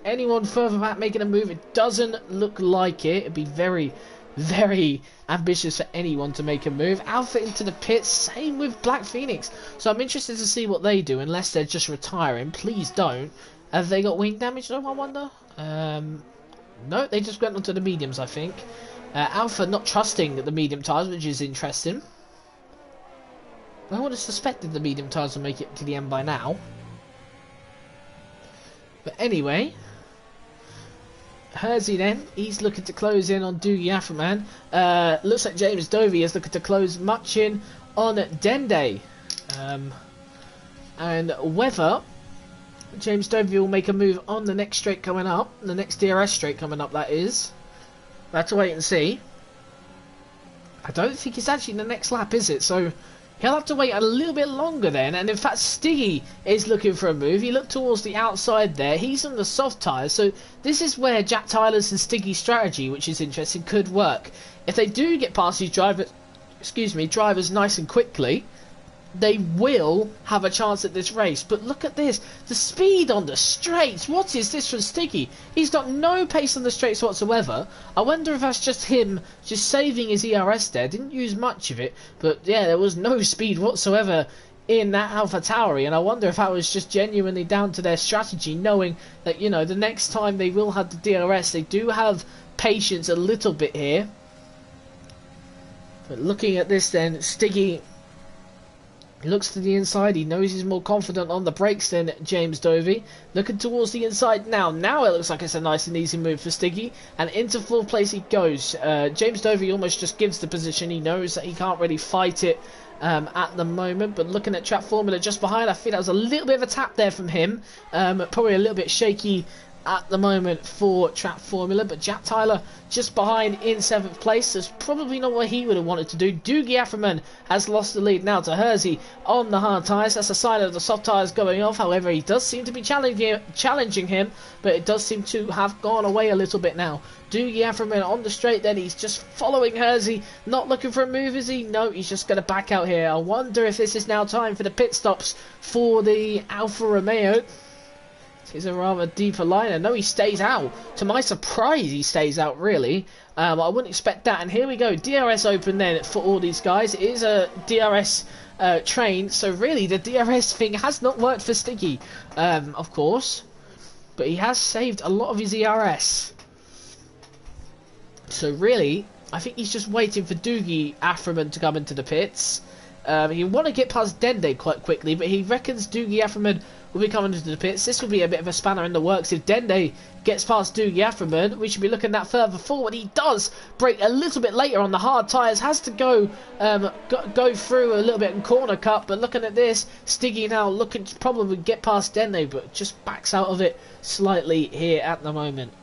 Anyone further back making a move? It doesn't look like it. It'd be very, very ambitious for anyone to make a move. Alpha into the pits, same with Black Phoenix. So I'm interested to see what they do, unless they're just retiring. Please don't. Have they got wing damage though, I wonder? No, they just went onto the mediums, I think. Alpha not trusting the medium tyres, which is interesting. I would have suspected the medium tyres would make it to the end by now. But anyway, Hersey then, he's looking to close in on Dougie Afferman. Looks like James Dovey is looking to close much in on Dende. And whether James Dovey will make a move on the next straight coming up, the next DRS straight coming up, that is. We'll have to wait and see. I don't think it's actually the next lap, is it? So he'll have to wait a little bit longer then. And in fact, Stiggy is looking for a move. He looked towards the outside there. He's on the soft tyres. So this is where Jack Tyler's and Stiggy's strategy, which is interesting, could work. If they do get past these drivers nice and quickly, they will have a chance at this race. But look at this, the speed on the straights. What is this from Stiggy? He's got no pace on the straights whatsoever. I wonder if that's just him just saving his ERS there. Didn't use much of it, but yeah, there was no speed whatsoever in that Alpha Tauri, and I wonder if that was just genuinely down to their strategy, knowing that, you know, the next time they will have the DRS, they do have patience a little bit here. But looking at this then, Stiggy, he looks to the inside. He knows he's more confident on the brakes than James Dovey. Looking towards the inside now. Now it looks like it's a nice and easy move for Stiggy. And into fourth place he goes. James Dovey almost just gives the position. He knows that he can't really fight it at the moment. But looking at Track Formula just behind, I think that was a little bit of a tap there from him. Probably a little bit shaky at the moment for Track Formula, but Jack Tyler just behind in 7th place. That's probably not what he would have wanted to do. Doogie Afferman has lost the lead now to Hersey on the hard tyres. That's a sign of the soft tyres going off. However, he does seem to be challenging him, but it does seem to have gone away a little bit now. Doogie Afferman on the straight then, he's just following Hersey, not looking for a move, is he? No, he's just going to back out here. I wonder if this is now time for the pit stops for the Alfa Romeo. Is a rather deeper liner. No, he stays out. To my surprise, he stays out, really. I wouldn't expect that. And here we go. DRS open then for all these guys. It is a DRS train. So really, the DRS thing has not worked for Stiggy, of course. But he has saved a lot of his ERS. So really, I think he's just waiting for Doogie Afferman to come into the pits. He want to get past Dende quite quickly, but he reckons Doogie Afferman will be coming into the pits. This will be a bit of a spanner in the works. If Dende gets past Doogie Afferman, we should be looking that further forward. He does brake a little bit later on the hard tyres, has to go through a little bit in corner cut, but looking at this, Stiggy now looking to probably get past Dende, but just backs out of it slightly here at the moment.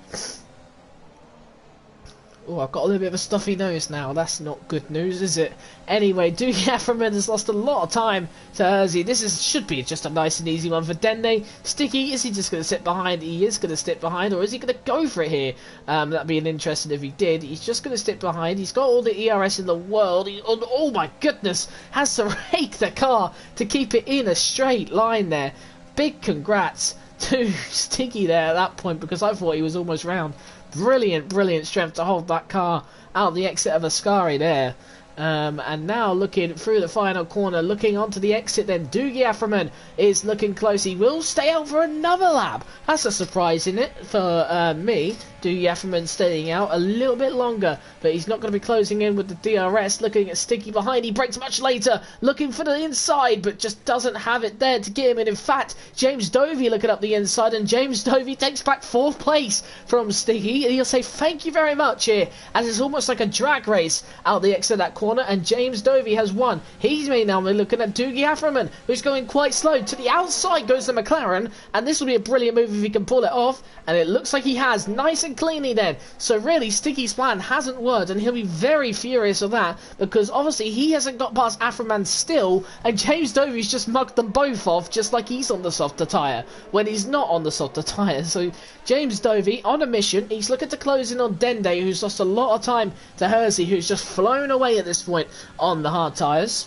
Oh, I've got a little bit of a stuffy nose now. That's not good news, is it? Anyway, Doogie Afferman has lost a lot of time to Hersey. This should be just a nice and easy one for Dende. Sticky, is he just going to sit behind? He is going to sit behind, or is he going to go for it here? That'd be an interesting if he did. He's just going to sit behind. He's got all the ERS in the world. Oh my goodness, has to rake the car to keep it in a straight line there. Big congrats to Sticky there at that point, because I thought he was almost round. Brilliant strength to hold that car out the exit of Ascari there. And now looking through the final corner, looking onto the exit then, Doogie Afferman is looking close. He will stay out for another lap. That's a surprise, isn't it, for me? Doogie Afferman staying out a little bit longer, but he's not going to be closing in with the DRS. Looking at Sticky behind, he brakes much later, looking for the inside, but just doesn't have it there to get him. And in fact, James Dovey looking up the inside, and James Dovey takes back 4th place from Sticky. And he'll say thank you very much here, as it's almost like a drag race out the exit of that corner, and James Dovey has won. He's now looking at Doogie Afferman, who's going quite slow. To the outside goes the McLaren, and this will be a brilliant move if he can pull it off, and it looks like he has. Nice and cleanly then. So really, Sticky's plan hasn't worked, and he'll be very furious of that, because obviously he hasn't got past Afferman still, and James Dovey's just mugged them both off, just like he's on the softer tyre, when he's not on the softer tyre. So James Dovey on a mission. He's looking to close in on Dende, who's lost a lot of time to Hersey, who's just flown away at this point on the hard tyres.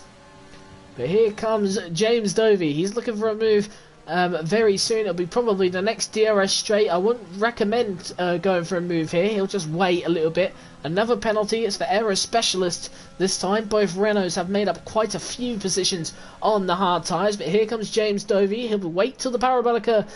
But here comes James Dovey. He's looking for a move very soon. It'll be probably the next DRS straight. I wouldn't recommend going for a move here. He'll just wait a little bit. Another penalty. It's for error specialist this time. Both Renaults have made up quite a few positions on the hard tyres. But here comes James Dovey. He'll wait till the Parabolica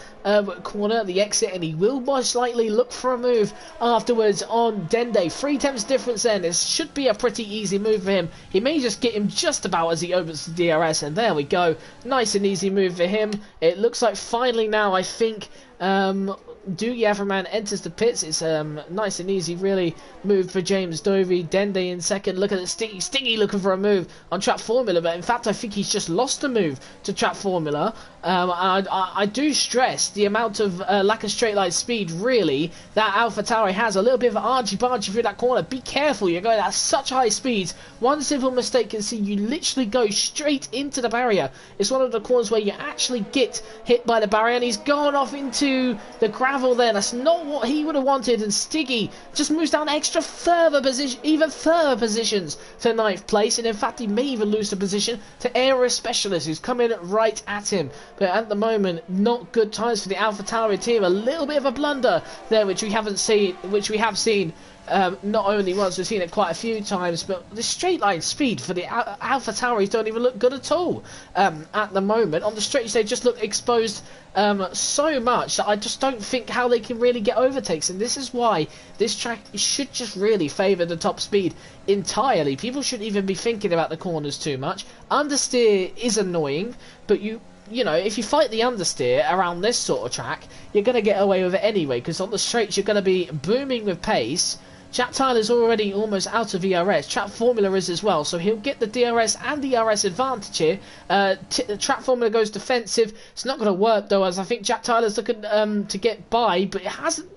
corner, the exit, and he will most likely look for a move afterwards on Dende. 3 tenths difference then. This should be a pretty easy move for him. He may just get him just about as he opens the DRS, and there we go. Nice and easy move for him. It looks like finally now, I think, Doogie Afferman enters the pits. It's nice and easy, really, move for James Dovey. Dende in second. Look at the Stingy looking for a move on Track Formula, but in fact I think he's just lost a move to Track Formula. I do stress the amount of lack of straight line speed, really, that AlphaTauri has. A little bit of argy-bargy through that corner. Be careful, you're going at such high speeds. One simple mistake can see you literally go straight into the barrier. It's one of the corners where you actually get hit by the barrier, and he's gone off into the gravel there. That's not what he would have wanted, and Stiggy just moves down even further positions to 9th place, and in fact he may even lose the position to Aero Specialist, who's coming right at him. But at the moment, not good times for the AlphaTauri team. A little bit of a blunder there, which we have seen not only once, we've seen it quite a few times, but the straight line speed for the AlphaTauris don't even look good at all at the moment. On the straights, they just look exposed so much that I just don't think how they can really get overtakes, and this is why this track should just really favour the top speed entirely. People shouldn't even be thinking about the corners too much. Understeer is annoying, but you know, if you fight the understeer around this sort of track, you're going to get away with it anyway, because on the straights you're going to be booming with pace. Jack Tyler's already almost out of ERS. Trap Formula is as well, so he'll get the DRS and DRS advantage here. Trap Formula goes defensive. It's not going to work though, as I think Jack Tyler's looking to get by, but it hasn't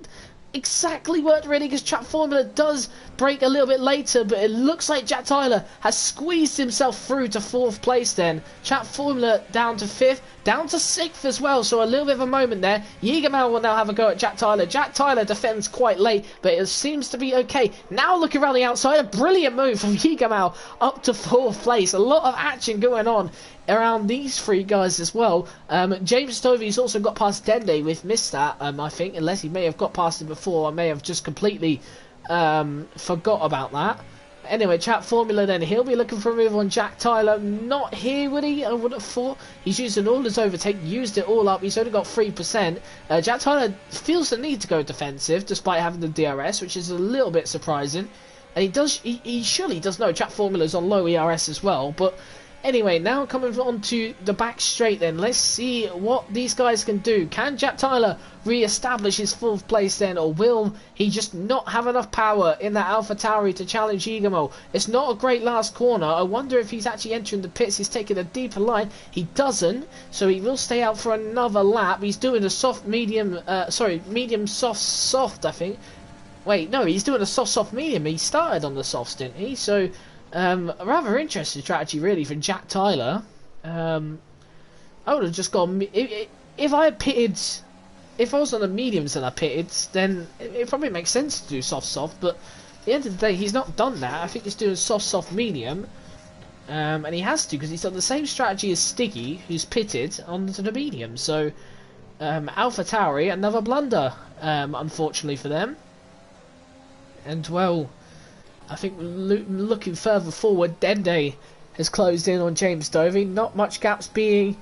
exactly worked really, because Trap Formula does break a little bit later, but it looks like Jack Tyler has squeezed himself through to 4th place then. Trap Formula down to 5th, down to 6th as well, so a little bit of a moment there. Jägermal will now have a go at Jack Tyler. Jack Tyler defends quite late, but it seems to be okay. Now looking around the outside, a brilliant move from Jägermal up to 4th place. A lot of action going on around these three guys as well. James Stovey's also got past Dende. We've missed that, I think, unless he may have got past him before. I may have just completely forgot about that. Anyway, Trap Formula then, he'll be looking for a move on Jack Tyler. Not here, would he? I would have thought. He's using all his overtake, used it all up. He's only got 3%. Jack Tyler feels the need to go defensive despite having the DRS, which is a little bit surprising. And he surely does know Trap Formula's on low ERS as well, but anyway, now coming on to the back straight then. Let's see what these guys can do. Can Jack Tyler re-establish his 4th place then, or will he just not have enough power in that AlphaTauri to challenge Jägermal? It's not a great last corner. I wonder if he's actually entering the pits. He's taking a deeper line. He doesn't, so he will stay out for another lap. He's doing a soft, medium, medium, soft, I think. Wait, no, he's doing a soft, medium. He started on the softs, didn't he? So a rather interesting strategy, really, for Jack Tyler. I would have just gone. If I had pitted, if I was on the mediums and I pitted, then it probably makes sense to do soft. But at the end of the day, he's not done that. I think he's doing soft, medium, and he has to, because he's done the same strategy as Stiggy, who's pitted onto the medium. So AlphaTauri, another blunder, unfortunately for them. And well, I think looking further forward, Dende has closed in on James Dovey. Not much gaps being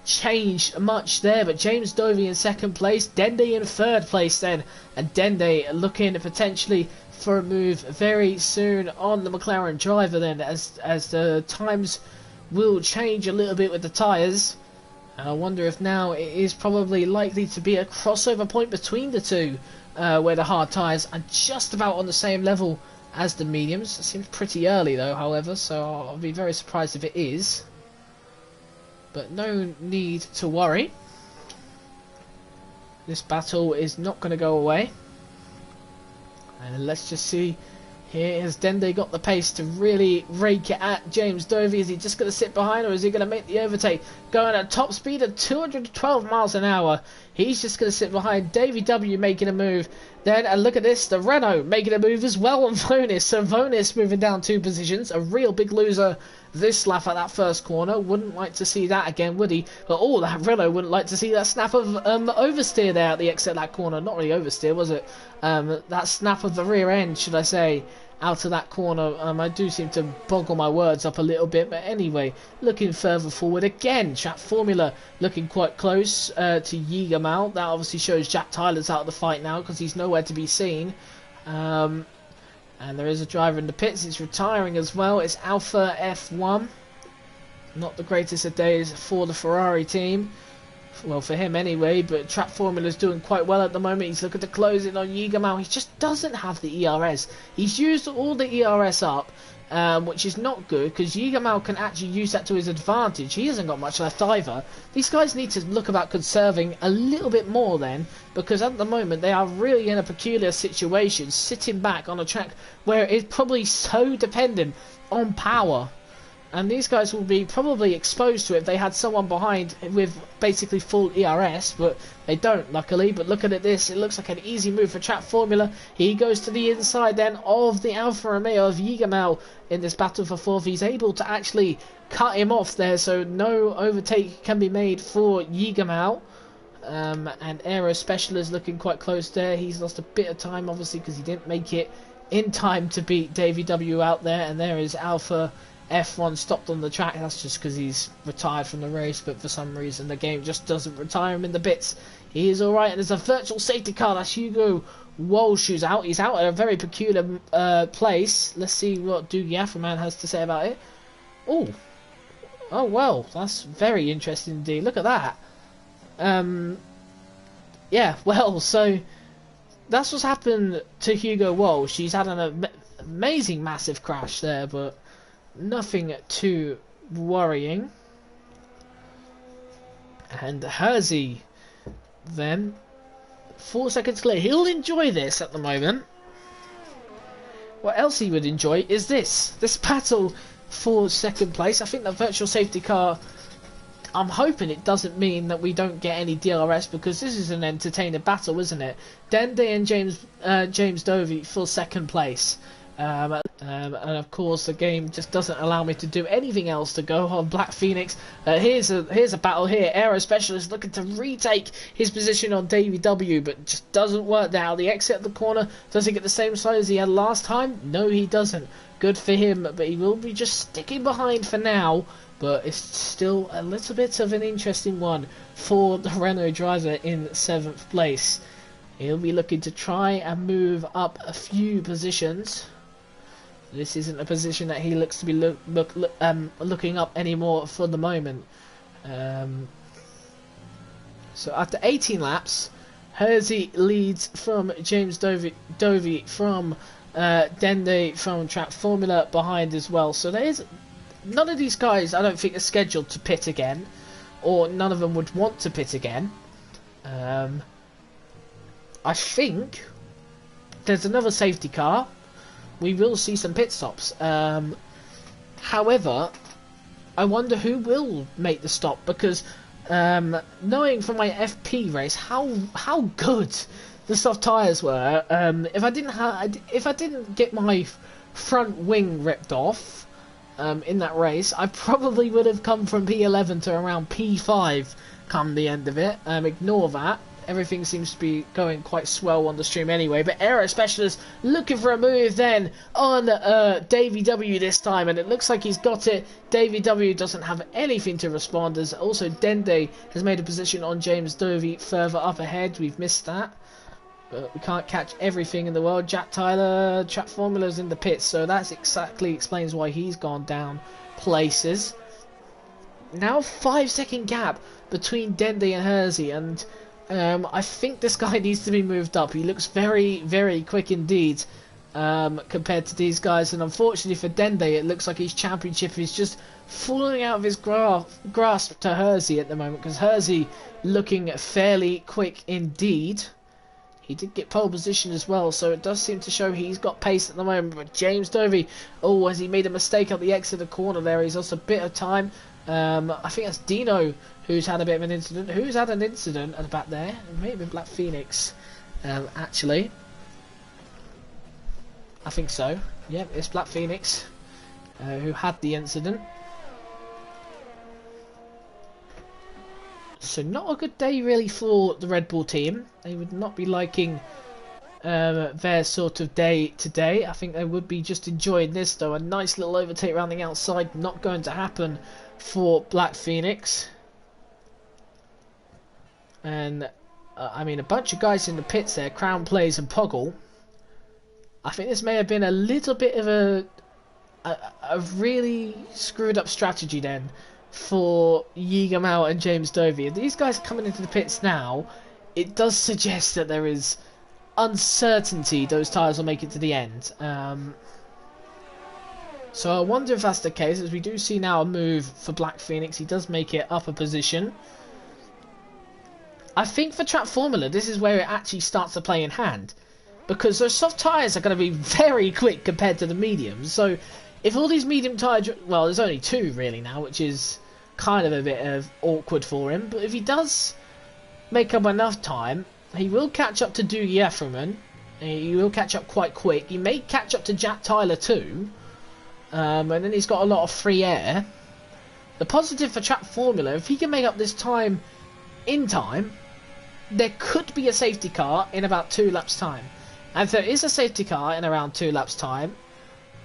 changed much there, but James Dovey in 2nd place, Dende in 3rd place then, and Dende looking potentially for a move very soon on the McLaren driver then, as the times will change a little bit with the tyres. I wonder if now it is probably likely to be a crossover point between the two, where the hard tyres are just about on the same level as the mediums. It seems pretty early though, however, so I'll be very surprised if it is. But no need to worry. This battle is not going to go away. And let's just see. Here has Dende got the pace to really rake it at James Dovey. Is he just going to sit behind, or is he going to make the overtake? Going at top speed of 212 miles an hour. He's just going to sit behind. Davey W making a move. Then, and look at this, the Renault making a move as well on Vonis. So Vonis moving down 2 positions. A real big loser this lap at that first corner. Wouldn't like to see that again, would he? But oh, that Renault wouldn't like to see that snap of oversteer there at the exit of that corner. Not really oversteer, was it? That snap of the rear end, should I say, out of that corner. I do seem to boggle my words up a little bit, but anyway, looking further forward again, Trap Formula looking quite close to Jägermal. That obviously shows Jack Tyler's out of the fight now, because he's nowhere to be seen. And there is a driver in the pits. He's retiring as well. It's Alpha F1. Not the greatest of days for the Ferrari team. Well, for him anyway, but Trap Formula is doing quite well at the moment. He's looking to close it on Jägermal. He just doesn't have the ERS. He's used all the ERS up, which is not good because Yigamao can actually use that to his advantage. He hasn't got much left either. These guys need to look about conserving a little bit more then, because at the moment they are really in a peculiar situation, sitting back on a track where it's probably so dependent on power. And these guys will be probably exposed to it if they had someone behind with basically full ERS, but they don't, luckily. But looking at this, it looks like an easy move for Trap Formula. He goes to the inside then of the Alfa Romeo of Yigamao in this battle for fourth. He's able to actually cut him off there, so no overtake can be made for Yigamao. And Aero Specialist looking quite close there. He's lost a bit of time, obviously, because he didn't make it in time to beat Davey W out there. And there is Alpha F1 stopped on the track. That's just because he's retired from the race, but for some reason the game just doesn't retire him in the bits. He is alright, and there's a virtual safety car. That's Hugo Walsh who's out. He's out at a very peculiar place. Let's see what Doogie Afroman has to say about it. Oh well, that's very interesting indeed. Look at that. Yeah, well, so that's what's happened to Hugo Walsh. He's had an amazing massive crash there, but nothing too worrying. And Hersey then 4 seconds clear. He'll enjoy this at the moment. What else he would enjoy is this battle for second place. I think the virtual safety car, I'm hoping it doesn't mean that we don't get any DRS, because this is an entertaining battle, isn't it? Dende and James Dovey for second place. And of course the game just doesn't allow me to do anything else to go on Black Phoenix. Here's a battle here. Aero Specialist looking to retake his position on Davey W, but just doesn't work now. The exit of the corner, does he get the same size as he had last time? No, he doesn't. Good for him, but he will be just sticking behind for now. But it's still a little bit of an interesting one for the Renault driver in 7th place. He'll be looking to try and move up a few positions. This isn't a position that he looks to be looking up anymore for the moment. So after 18 laps, Hersey leads from James Dovey from Dende from Trap Formula behind as well. So there is none of these guys, I don't think, are scheduled to pit again, or none of them would want to pit again. I think there's another safety car. We will see some pit stops. However, I wonder who will make the stop, because knowing from my FP race how good the soft tyres were, if I didn't get my front wing ripped off in that race, I probably would have come from P11 to around P5 come the end of it. Ignore that. Everything seems to be going quite swell on the stream anyway. But Aero Specialist looking for a move then on Davey W this time, and it looks like he's got it. Davey W doesn't have anything to respond, as also Dende has made a position on James Dovey further up ahead. We've missed that, but we can't catch everything in the world. Jack Tyler, Trap Formula's in the pits, so that exactly explains why he's gone down places. Now 5-second gap between Dende and Hersey, and I think this guy needs to be moved up. He looks very, very quick indeed compared to these guys. And unfortunately for Dende, it looks like his championship is just falling out of his grasp to Hersey at the moment, because Hersey looking fairly quick indeed. He did get pole position as well, so it does seem to show he's got pace at the moment. But James Dovey, oh, has he made a mistake at the exit of the corner there? He's lost a bit of time. I think that's Dino who's had a bit of an incident. Who's had an incident at the back there? It may have been Black Phoenix, actually. I think so. Yep, it's Black Phoenix who had the incident. So not a good day really for the Red Bull team. They would not be liking their sort of day today. I think they would be just enjoying this though. A nice little overtake around the outside, not going to happen for Black Phoenix. And I mean, a bunch of guys in the pits there, Crown Plays and Poggle. I think this may have been a little bit of a really screwed up strategy then for Yigamao and James Dovey. And these guys coming into the pits now, it does suggest that there is uncertainty those tyres will make it to the end. So I wonder if that's the case, as we do see now a move for Black Phoenix. He does make it up a position. I think for track formula, this is where it actually starts to play in hand, because those soft tyres are going to be very quick compared to the mediums. So if all these medium tyres, well, there's only two really now, which is kind of a bit of awkward for him. But if he does make up enough time, he will catch up to Dougie Efferman. He will catch up quite quick. He may catch up to Jack Tyler too. And then he's got a lot of free air. The positive for track formula, if he can make up this time in time, there could be a safety car in about 2 laps time. And if there is a safety car in around 2 laps time,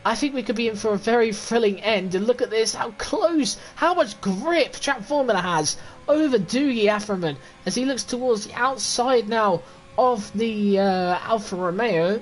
I think we could be in for a very thrilling end. And look at this, how close, how much grip track formula has over Dougie Efferman as he looks towards the outside now of the Alfa Romeo.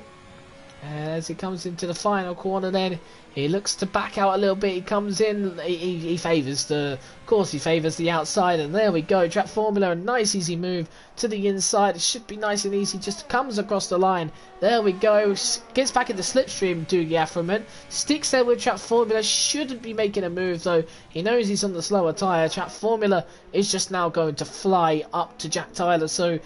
As he comes into the final corner, then he looks to back out a little bit. He comes in, he favours of course he favours the outside, and there we go. Track formula, a nice easy move to the inside. It should be nice and easy, just comes across the line. There we go, gets back into slipstream. Dougie Efferman sticks there with track formula, shouldn't be making a move though. He knows he's on the slower tyre. Track formula is just now going to fly up to Jack Tyler, so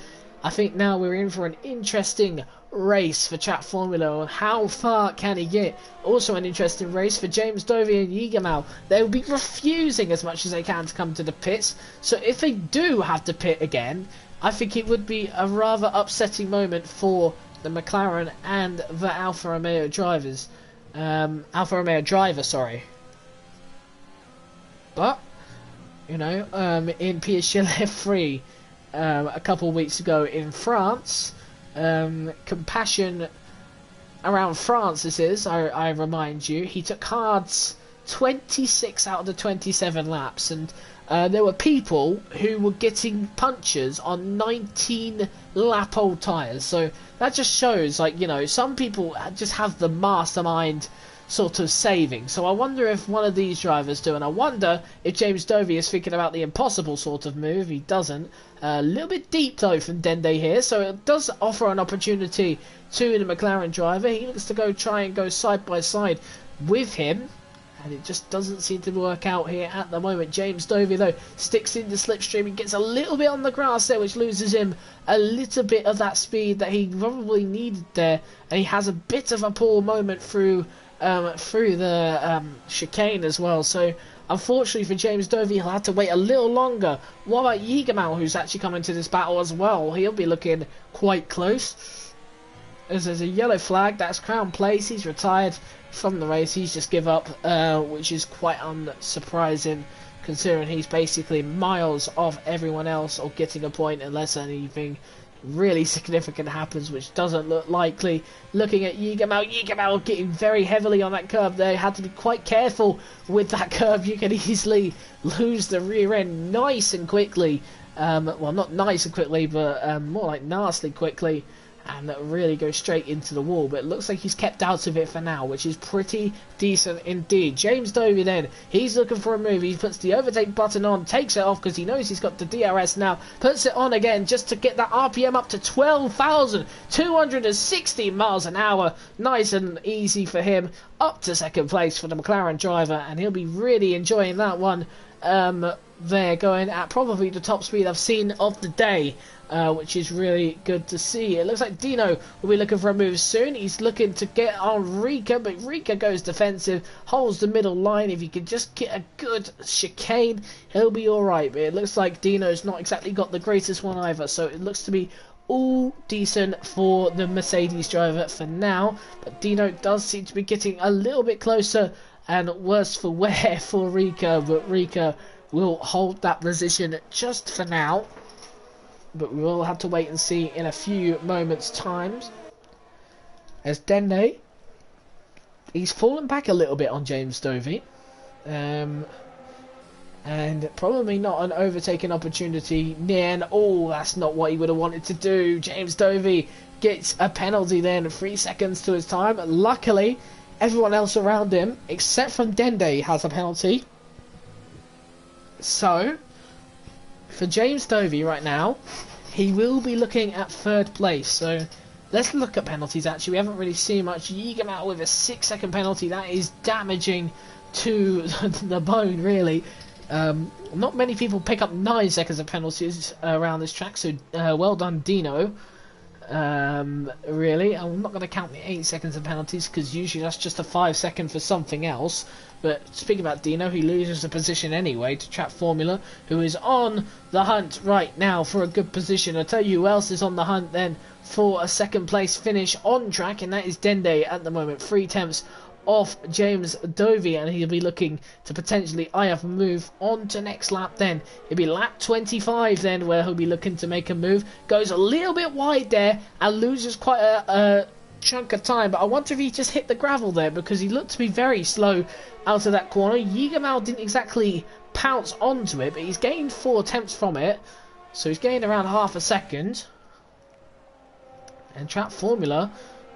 I think now we're in for an interesting race for track formula. And how far can he get? Also an interesting race for James Dovey and Yigamau. They'll be refusing as much as they can to come to the pits, so if they do have to pit again, I think it would be a rather upsetting moment for the McLaren and the Alfa Romeo drivers. Alfa Romeo driver, sorry. But you know, in PSGL F3 a couple of weeks ago in France, Compassion around France, this is, I remind you, he took cards 26 out of the 27 laps, and there were people who were getting punctures on 19 lap old tyres. So that just shows, like, you know, some people just have the mastermind sort of saving. So I wonder if one of these drivers do, and I wonder if James Dovey is thinking about the impossible sort of move. He doesn't. A little bit deep though from Dende here, so it does offer an opportunity to the McLaren driver. He looks to try and go side by side with him, and it just doesn't seem to work out here at the moment. James Dovey though sticks in the slipstream. He gets a little bit on the grass there, which loses him a little bit of that speed that he probably needed there, and he has a bit of a poor moment through the chicane as well. So unfortunately for James Dovey, he'll have to wait a little longer. What about Yigamau, who's actually coming to this battle as well? He'll be looking quite close, as there's a yellow flag. That's Crown Place. He's retired from the race. He's just give up, which is quite unsurprising considering he's basically miles off everyone else or getting a point unless anything really significant happens, which doesn't look likely. Looking at Yigamau getting very heavily on that curve there. Had to be quite careful with that curve. You can easily lose the rear end nice and quickly. Well, not nice and quickly, but more like nasty quickly, and really go straight into the wall. But it looks like he's kept out of it for now, which is pretty decent indeed. James Dovey then, he's looking for a move. He puts the overtake button on, takes it off because he knows he's got the DRS now, puts it on again just to get that RPM up to 12,260 miles an hour. Nice and easy for him, up to second place for the McLaren driver, and he'll be really enjoying that one. They're going at probably the top speed I've seen of the day, which is really good to see. It looks like Dino will be looking for a move soon. He's looking to get on Rika, but Rika goes defensive, holds the middle line. If he can just get a good chicane, he'll be alright. But it looks like Dino's not exactly got the greatest one either, so it looks to be all decent for the Mercedes driver for now. But Dino does seem to be getting a little bit closer, and worse for wear for Rika, but Rika will hold that position just for now. But we will have to wait and see in a few moments' time. As Dende, he's fallen back a little bit on James Dovey. And probably not an overtaking opportunity near. And oh, that's not what he would have wanted to do. James Dovey gets a penalty then, 3 seconds to his time. Luckily, everyone else around him, except from Dende, has a penalty. So, for James Dovey right now, he will be looking at third place. So, Let's look at penalties. Actually, we haven't really seen much. Yigamau with a 6-second penalty. That is damaging to the bone, really. Not many people pick up 9 seconds of penalties around this track, so well done, Dino. Really, I'm not going to count the 8 seconds of penalties because usually that's just a 5-second for something else. But speaking about Dino, he loses the position anyway to Trap Formula, who is on the hunt right now for a good position. I'll tell you who else is on the hunt then for a second place finish on track, and that is Dende at the moment. 3 attempts off James Dovey, and he'll be looking to potentially either move on to next lap. Then it'll be lap 25 then where he'll be looking to make a move. Goes a little bit wide there and loses quite a chunk of time, but I wonder if he just hit the gravel there because he looked to be very slow out of that corner. Yigamau didn't exactly pounce onto it, but he's gained 4 attempts from it, so he's gained around half a second. And Trap Formula,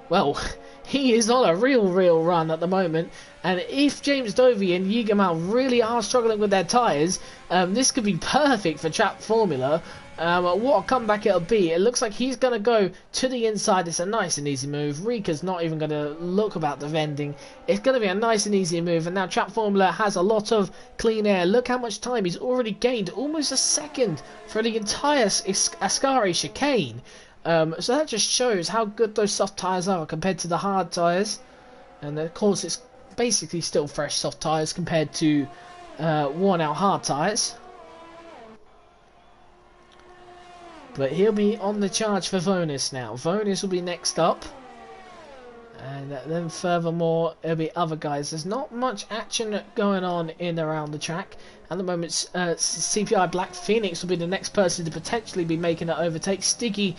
well, he is on a real run at the moment, and if James Dovey and Yigamau really are struggling with their tyres, this could be perfect for Trap Formula. What a comeback it'll be. It looks like he's going to go to the inside. It's a nice and easy move. Rika's not even going to look about defending. It's going to be a nice and easy move, and now Trap Formula has a lot of clean air. Look how much time he's already gained, almost a second for the entire Ascari chicane. So that just shows how good those soft tyres are compared to the hard tyres. And of course it's basically still fresh soft tyres compared to worn out hard tyres. But he'll be on the charge for Vonis now. Vonis will be next up. And then furthermore, there'll be other guys. There's not much action going on in around the track. At the moment, CPI Black Phoenix will be the next person to potentially be making that overtake. Stiggy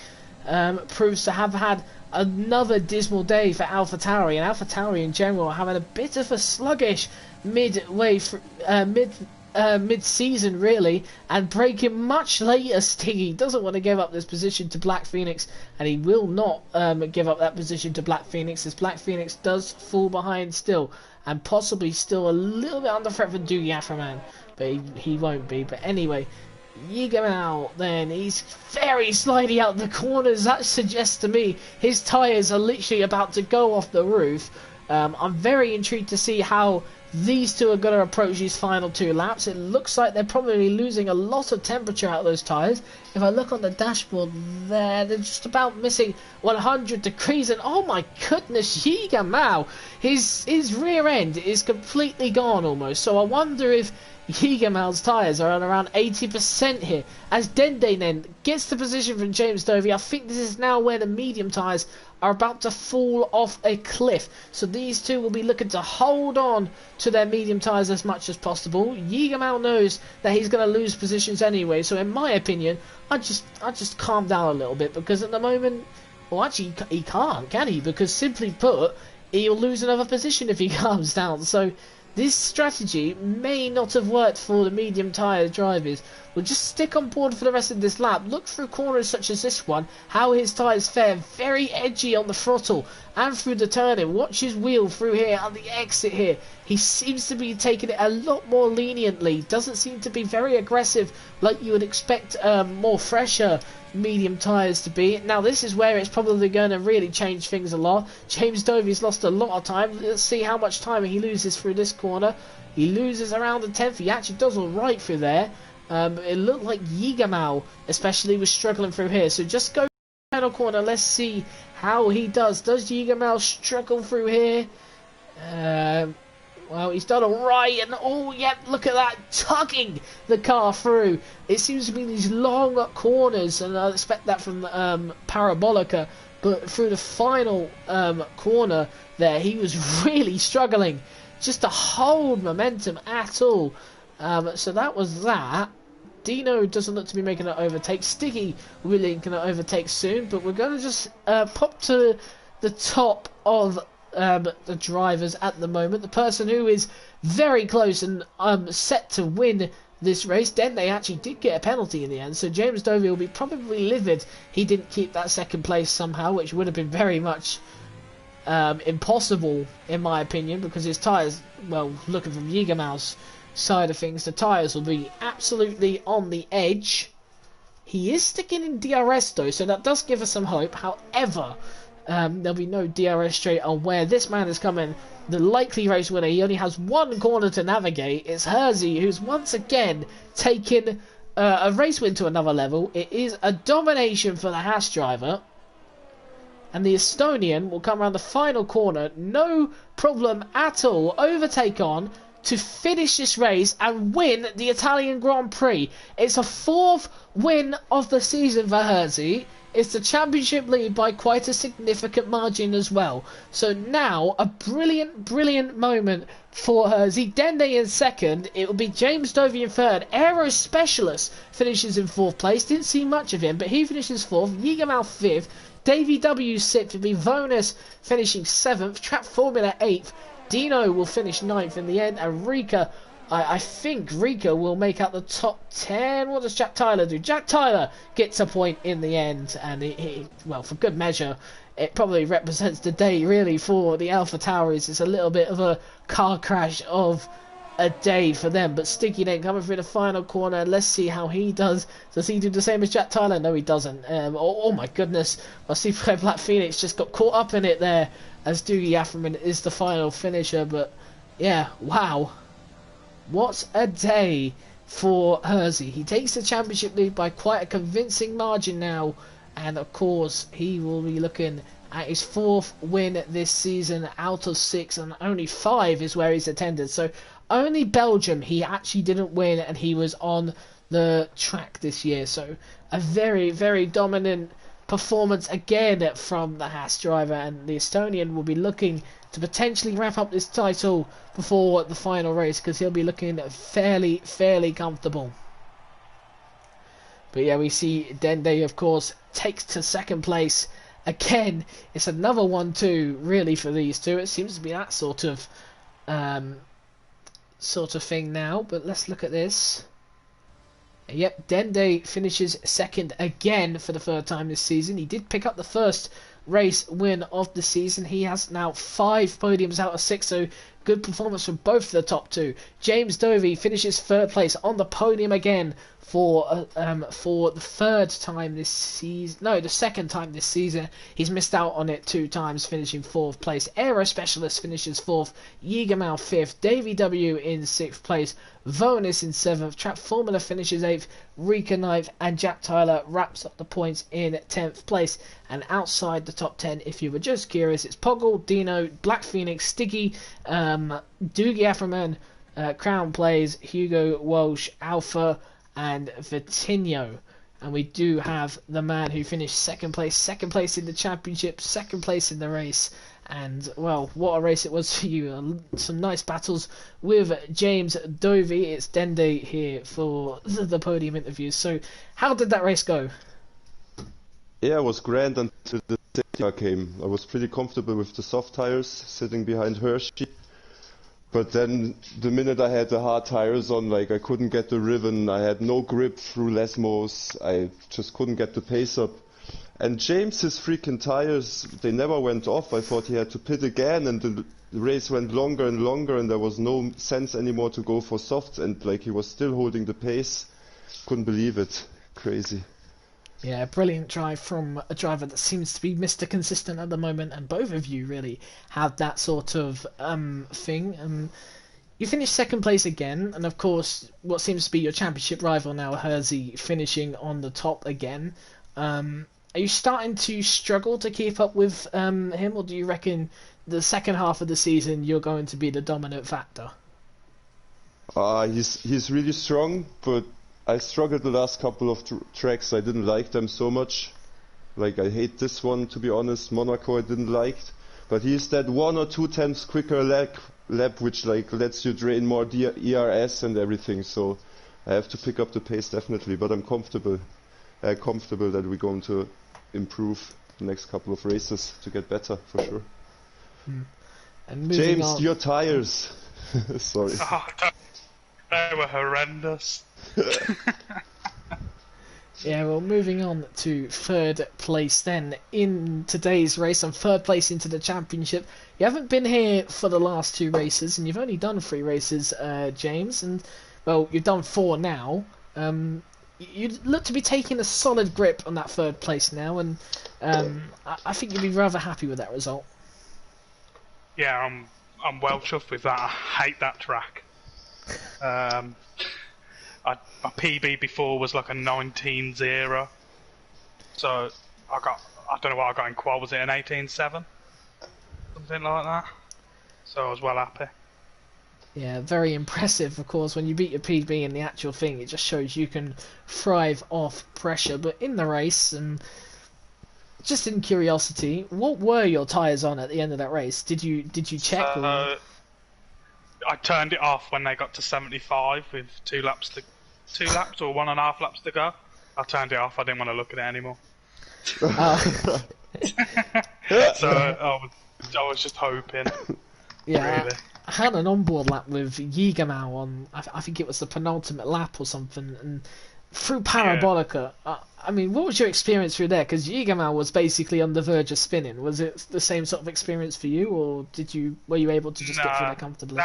proves to have had another dismal day for AlphaTauri, and AlphaTauri in general having a bit of a sluggish mid-season really, and breaking much later. Stiggy doesn't want to give up this position to Black Phoenix, and he will not give up that position to Black Phoenix, as Black Phoenix does fall behind still, and possibly still a little bit under threat for Doogie Afroman, but he won't be. But anyway, Yigamau then, he's very slidey out the corners. That suggests to me his tyres are literally about to go off the roof. I'm very intrigued to see how these two are going to approach these final 2 laps. It looks like they're probably losing a lot of temperature out of those tyres. If I look on the dashboard there, they're just about missing 100 degrees, and oh my goodness, Yigamau, his rear end is completely gone almost. So I wonder if Yigamau's tyres are on around 80% here, as Dende then gets the position from James Dovey. I think this is now where the medium tyres are about to fall off a cliff, so these two will be looking to hold on to their medium tyres as much as possible. Yigamau knows that he's going to lose positions anyway, so in my opinion, I just calm down a little bit, because at the moment, well, actually he can't, can he? Because simply put, he'll lose another position if he calms down. So this strategy may not have worked for the medium tyre drivers. We'll just stick on board for the rest of this lap. Look through corners such as this one, how his tyres fare. Very edgy on the throttle and through the turning. Watch his wheel through here and the exit here. He seems to be taking it a lot more leniently. Doesn't seem to be very aggressive like you would expect more fresher medium tyres to be. Now this is where it's probably going to really change things a lot. James Dovey's lost a lot of time. Let's see how much time he loses through this corner. He loses around the 10th. He actually does alright through there. It looked like Yigamau especially was struggling through here. So just go final corner. Let's see how he does. Does Yigamau struggle through here? Well, he's done alright, and oh yeah, look at that, tugging the car through. It seems to be these long corners, and I expect that from Parabolica, but through the final corner there, he was really struggling just to hold momentum at all. So that was that. Dino doesn't look to be making an overtake. Stiggy really going to overtake soon, but we're going to just pop to the top of the drivers at the moment. The person who is very close and set to win this race. Then they actually did get a penalty in the end, so James Dovey will be probably livid he didn't keep that second place somehow, which would have been very much impossible in my opinion, because his tyres, well, looking from Yigamau's side of things, the tyres will be absolutely on the edge. He is sticking in DRS though, so that does give us some hope. However, There'll be no DRS straight on where this man is coming. The likely race winner, he only has one corner to navigate. It's Hersey, who's once again taken a race win to another level. It is a domination for the Haas driver. And the Estonian will come around the final corner, no problem at all, overtake on to finish this race and win the Italian Grand Prix. It's a 4th win of the season for Hersey. It's the championship lead by quite a significant margin as well. So now, a brilliant moment for Hersey. Dende in 2nd. It will be James Dovey in 3rd. Aero Specialist finishes in 4th place. Didn't see much of him, but he finishes 4th. Yigamal 5th. Davey W 6th. It'll be Vonus finishing 7th. Trap Formula 8th. Dino will finish 9th in the end. And Rika, I think Rika will make out the top 10. What does Jack Tyler do? Jack Tyler gets a point in the end. And well, for good measure, it probably represents the day, really, for the Alpha Tauris. It's a little bit of a car crash of a day for them. But Sticky then coming through the final corner. Let's see how he does. Does he do the same as Jack Tyler? No, he doesn't. Oh my goodness. I see Black Phoenix just got caught up in it there, as Doogie Afferman is the final finisher. But yeah, wow. What a day for Hersey. He takes the championship lead by quite a convincing margin now. And of course, he will be looking at his 4th win this season out of 6. And only 5 is where he's attended. So only Belgium he actually didn't win, and he was on the track this year. So a very dominant performance again from the Haas driver, and the Estonian will be looking to potentially wrap up this title before the final race, because he'll be looking fairly comfortable. But yeah, we see Dende, of course, takes to 2nd place again. It's another 1-2 really for these two. It seems to be that sort of thing now. But let's look at this. Yep, Dende finishes 2nd again for the 3rd time this season. He did pick up the first race win of the season. He has now 5 podiums out of 6, so good performance from both of the top 2. James Dovey finishes 3rd place on the podium again for the 3rd time this season. No, the 2nd time this season. He's missed out on it 2 times, finishing 4th place. Aero Specialist finishes 4th. Yigamal 5th. Davey W in 6th place. Vonus in 7th. Trap Formula finishes 8th. Rika 9th. And Jack Tyler wraps up the points in 10th place. And outside the top 10, if you were just curious, it's Poggle, Dino, Black Phoenix, Sticky, Doogie Afferman, Crown Plays, Hugo Walsh, Alpha, and Vitinho. And we do have the man who finished 2nd place in the championship, 2nd place in the race. And, well, what a race it was for you. Some nice battles with James Dovey. It's Dende here for the podium interviews. So, how did that race go? Yeah, it was grand until the safety car came. I was pretty comfortable with the soft tires, sitting behind Hershey. But then, the minute I had the hard tires on, like, I couldn't get the ribbon, I had no grip through Lesmos, I just couldn't get the pace up. And James's freaking tires, they never went off. I thought he had to pit again, and the race went longer and longer, and there was no sense anymore to go for softs, and like he was still holding the pace. Couldn't believe it. Crazy. Yeah, brilliant drive from a driver that seems to be Mr. Consistent at the moment, and both of you really have that sort of thing. You finished 2nd place again, and of course, what seems to be your championship rival now, Hersey, finishing on the top again. Are you starting to struggle to keep up with him, or do you reckon the second half of the season you're going to be the dominant factor? He's really strong, but I struggled the last couple of tracks. I didn't like them so much. Like, I hate this one, to be honest. Monaco I didn't like. But he's that 1 or 2 tenths quicker lap, which like lets you drain more ERS and everything. So I have to pick up the pace definitely. But I'm comfortable that we're going to improve the next couple of races to get better, for sure. And James, on... your tires. Sorry. Oh, they were horrendous. Yeah, well, moving on to 3rd place then in today's race, and 3rd place into the championship. You haven't been here for the last 2 races, and you've only done 3 races, James, and, well, you've done 4 now. you look to be taking a solid grip on that third place now, and I think you'd be rather happy with that result. Yeah, I'm well chuffed with that. I hate that track. My PB before was like a 19.0, so I don't know what I got in qual. Was it an 18.7? Something like that. So I was well happy. Yeah, very impressive, of course. When you beat your PB in the actual thing, it just shows you can thrive off pressure. But in the race, and just in curiosity, what were your tyres on at the end of that race? Did you check? Or... I turned it off when they got to 75 with 2 laps or 1.5 laps to go. I turned it off. I didn't want to look at it anymore. So I was just hoping. Yeah, really. I had an onboard lap with Yigamau on. I think it was the penultimate lap or something, and through Parabolica. I mean, what was your experience through there? Because Yigamau was basically on the verge of spinning. Was it the same sort of experience for you, or were you able to just get through there comfortably?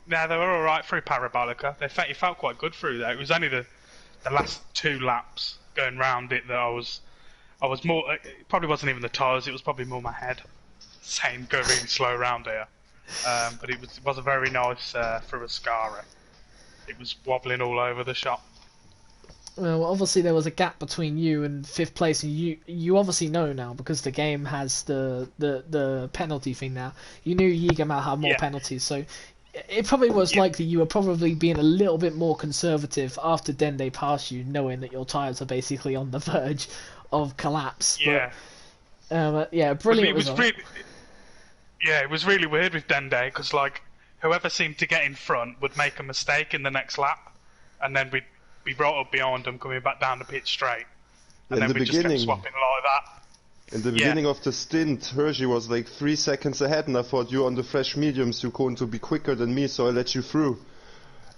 No, they were all right through Parabolica. It felt quite good through there. It was only the last 2 laps going round it that I was more. It probably wasn't even the tyres. It was probably more my head saying go really slow around here. But it was a very nice through Ascara. It was wobbling all over the shop. Well, obviously there was a gap between you and 5th place, and you obviously know now because the game has the penalty thing now. You knew Yigamau had more penalties, so it probably was likely you were probably being a little bit more conservative after Dende passed you, knowing that your tyres are basically on the verge of collapse. Yeah. But brilliant result. It was really weird with Dende because like whoever seemed to get in front would make a mistake in the next lap, and then we'd be brought up behind them coming back down the pit straight, and then we just kept swapping like that. In the beginning of the stint, Hershey was like 3 seconds ahead, and I thought you on the fresh mediums, you're going to be quicker than me, so I let you through.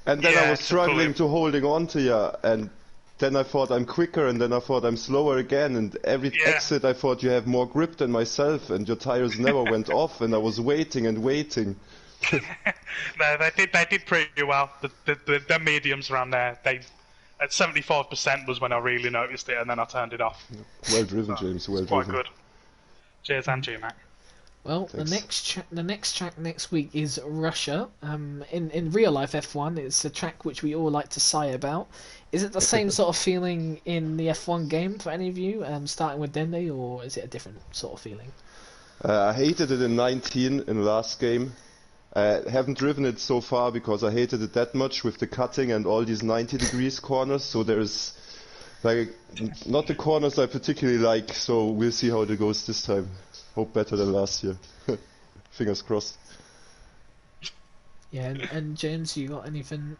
And then I was struggling to holding on to you, and then I thought I'm quicker, and then I thought I'm slower again, and every exit I thought you have more grip than myself, and your tires never went off, and I was waiting and waiting. No, they did pretty well. The mediums around there, at 75% was when I really noticed it, and then I turned it off. Well driven, James. Well driven. Quite good. Cheers, and you, Mac. Well, thanks. the next track next week is Russia. In real life F1, it's a track which we all like to sigh about. Is it the same sort of feeling in the F1 game for any of you, starting with Dende, or is it a different sort of feeling? I hated it in 19 in the last game. I haven't driven it so far because I hated it that much with the cutting and all these 90 degrees corners, so there's like not the corners I particularly like, so we'll see how it goes this time. Hope better than last year. Fingers crossed. Yeah, and James, you got anything,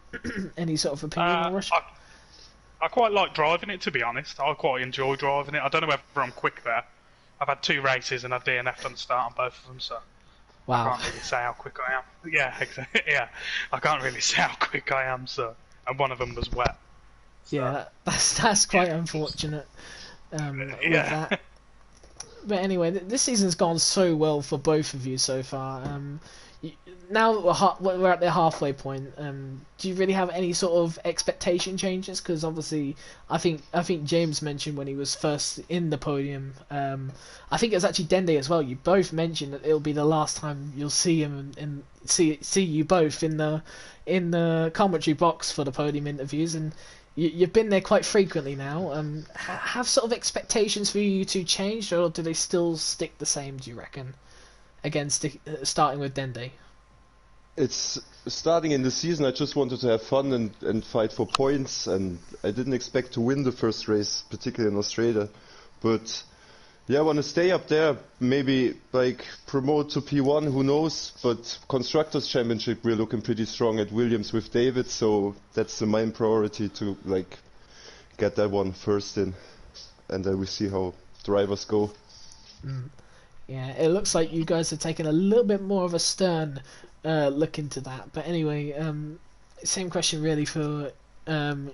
any sort of opinion on Russia? I quite like driving it, to be honest. I quite enjoy driving it. I don't know whether I'm quick there. I've had 2 races and I've DNF'd on the start on both of them, so... Wow. I can't really say how quick I am. Yeah, exactly. Yeah, I can't really say how quick I am, so... And one of them was wet. So. Yeah, that's quite unfortunate. With that. But anyway, this season's gone so well for both of you so far. Now we're at the halfway point. Do you really have any sort of expectation changes? Because obviously, I think James mentioned when he was first in the podium. I think it was actually Dende as well. You both mentioned that it'll be the last time you'll see him and see you both in the commentary box for the podium interviews. And you've been there quite frequently now. Have sort of expectations for you two changed, or do they still stick the same? Do you reckon? Again, starting with Dende. It's starting in the season. I just wanted to have fun and fight for points, and I didn't expect to win the first race, particularly in Australia. But yeah, I want to stay up there. Maybe like promote to P1. Who knows? But Constructors Championship, we're looking pretty strong at Williams with David, so that's the main priority to like get that one first in, and then we see how drivers go. Yeah, it looks like you guys are taking a little bit more of a stern look into that. But anyway, same question really for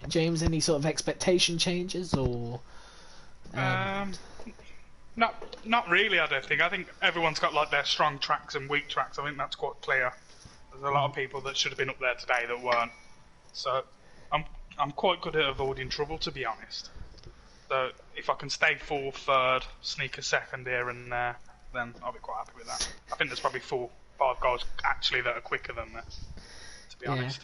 James. Any sort of expectation changes or? Not really. I don't think. I think everyone's got like their strong tracks and weak tracks. I think that's quite clear. There's a lot of people that should have been up there today that weren't. So I'm I'm quite good at avoiding trouble, to be honest. So if I can stay fourth, third, sneak a second here and there, then I'll be quite happy with that. I think there's probably 4, 5 guys actually that are quicker than me, to be honest.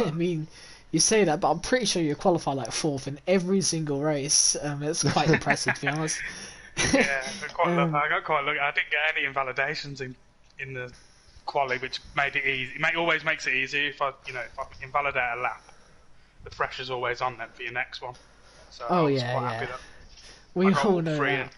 I mean, you say that, but I'm pretty sure you qualify like 4th in every single race. It's quite impressive, to be honest. Yeah, I got quite lucky. I didn't get any invalidations in the quali, which made it easy. It always makes it easy if I invalidate a lap. The pressure's always on then for your next one. So I was quite happy that We I got all know three that.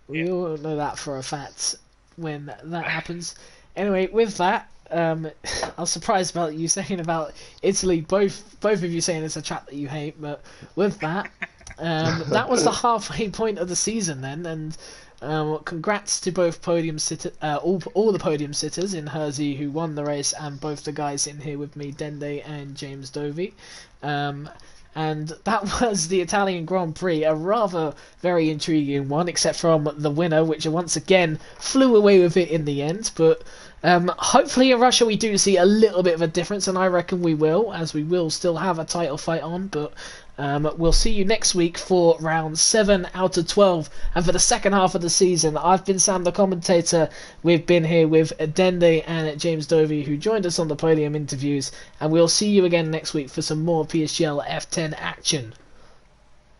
We all know that for a fact when that happens. Anyway, with that, I was surprised about you saying about Italy. Both of you saying it's a track that you hate, but with that, that was the halfway point of the season then, and congrats to both podium sitters, all the podium sitters in Hersey who won the race, and both the guys in here with me, Dende and James Dovey. And that was the Italian Grand Prix, a rather very intriguing one, except from the winner, which once again flew away with it in the end. But hopefully in Russia we do see a little bit of a difference, and I reckon we will, as we will still have a title fight on. But we'll see you next week for round 7 out of 12. And for the second half of the season, I've been Sam the commentator. We've been here with Dende and James Dovey, who joined us on the podium interviews. And we'll see you again next week for some more PSGL F10 action.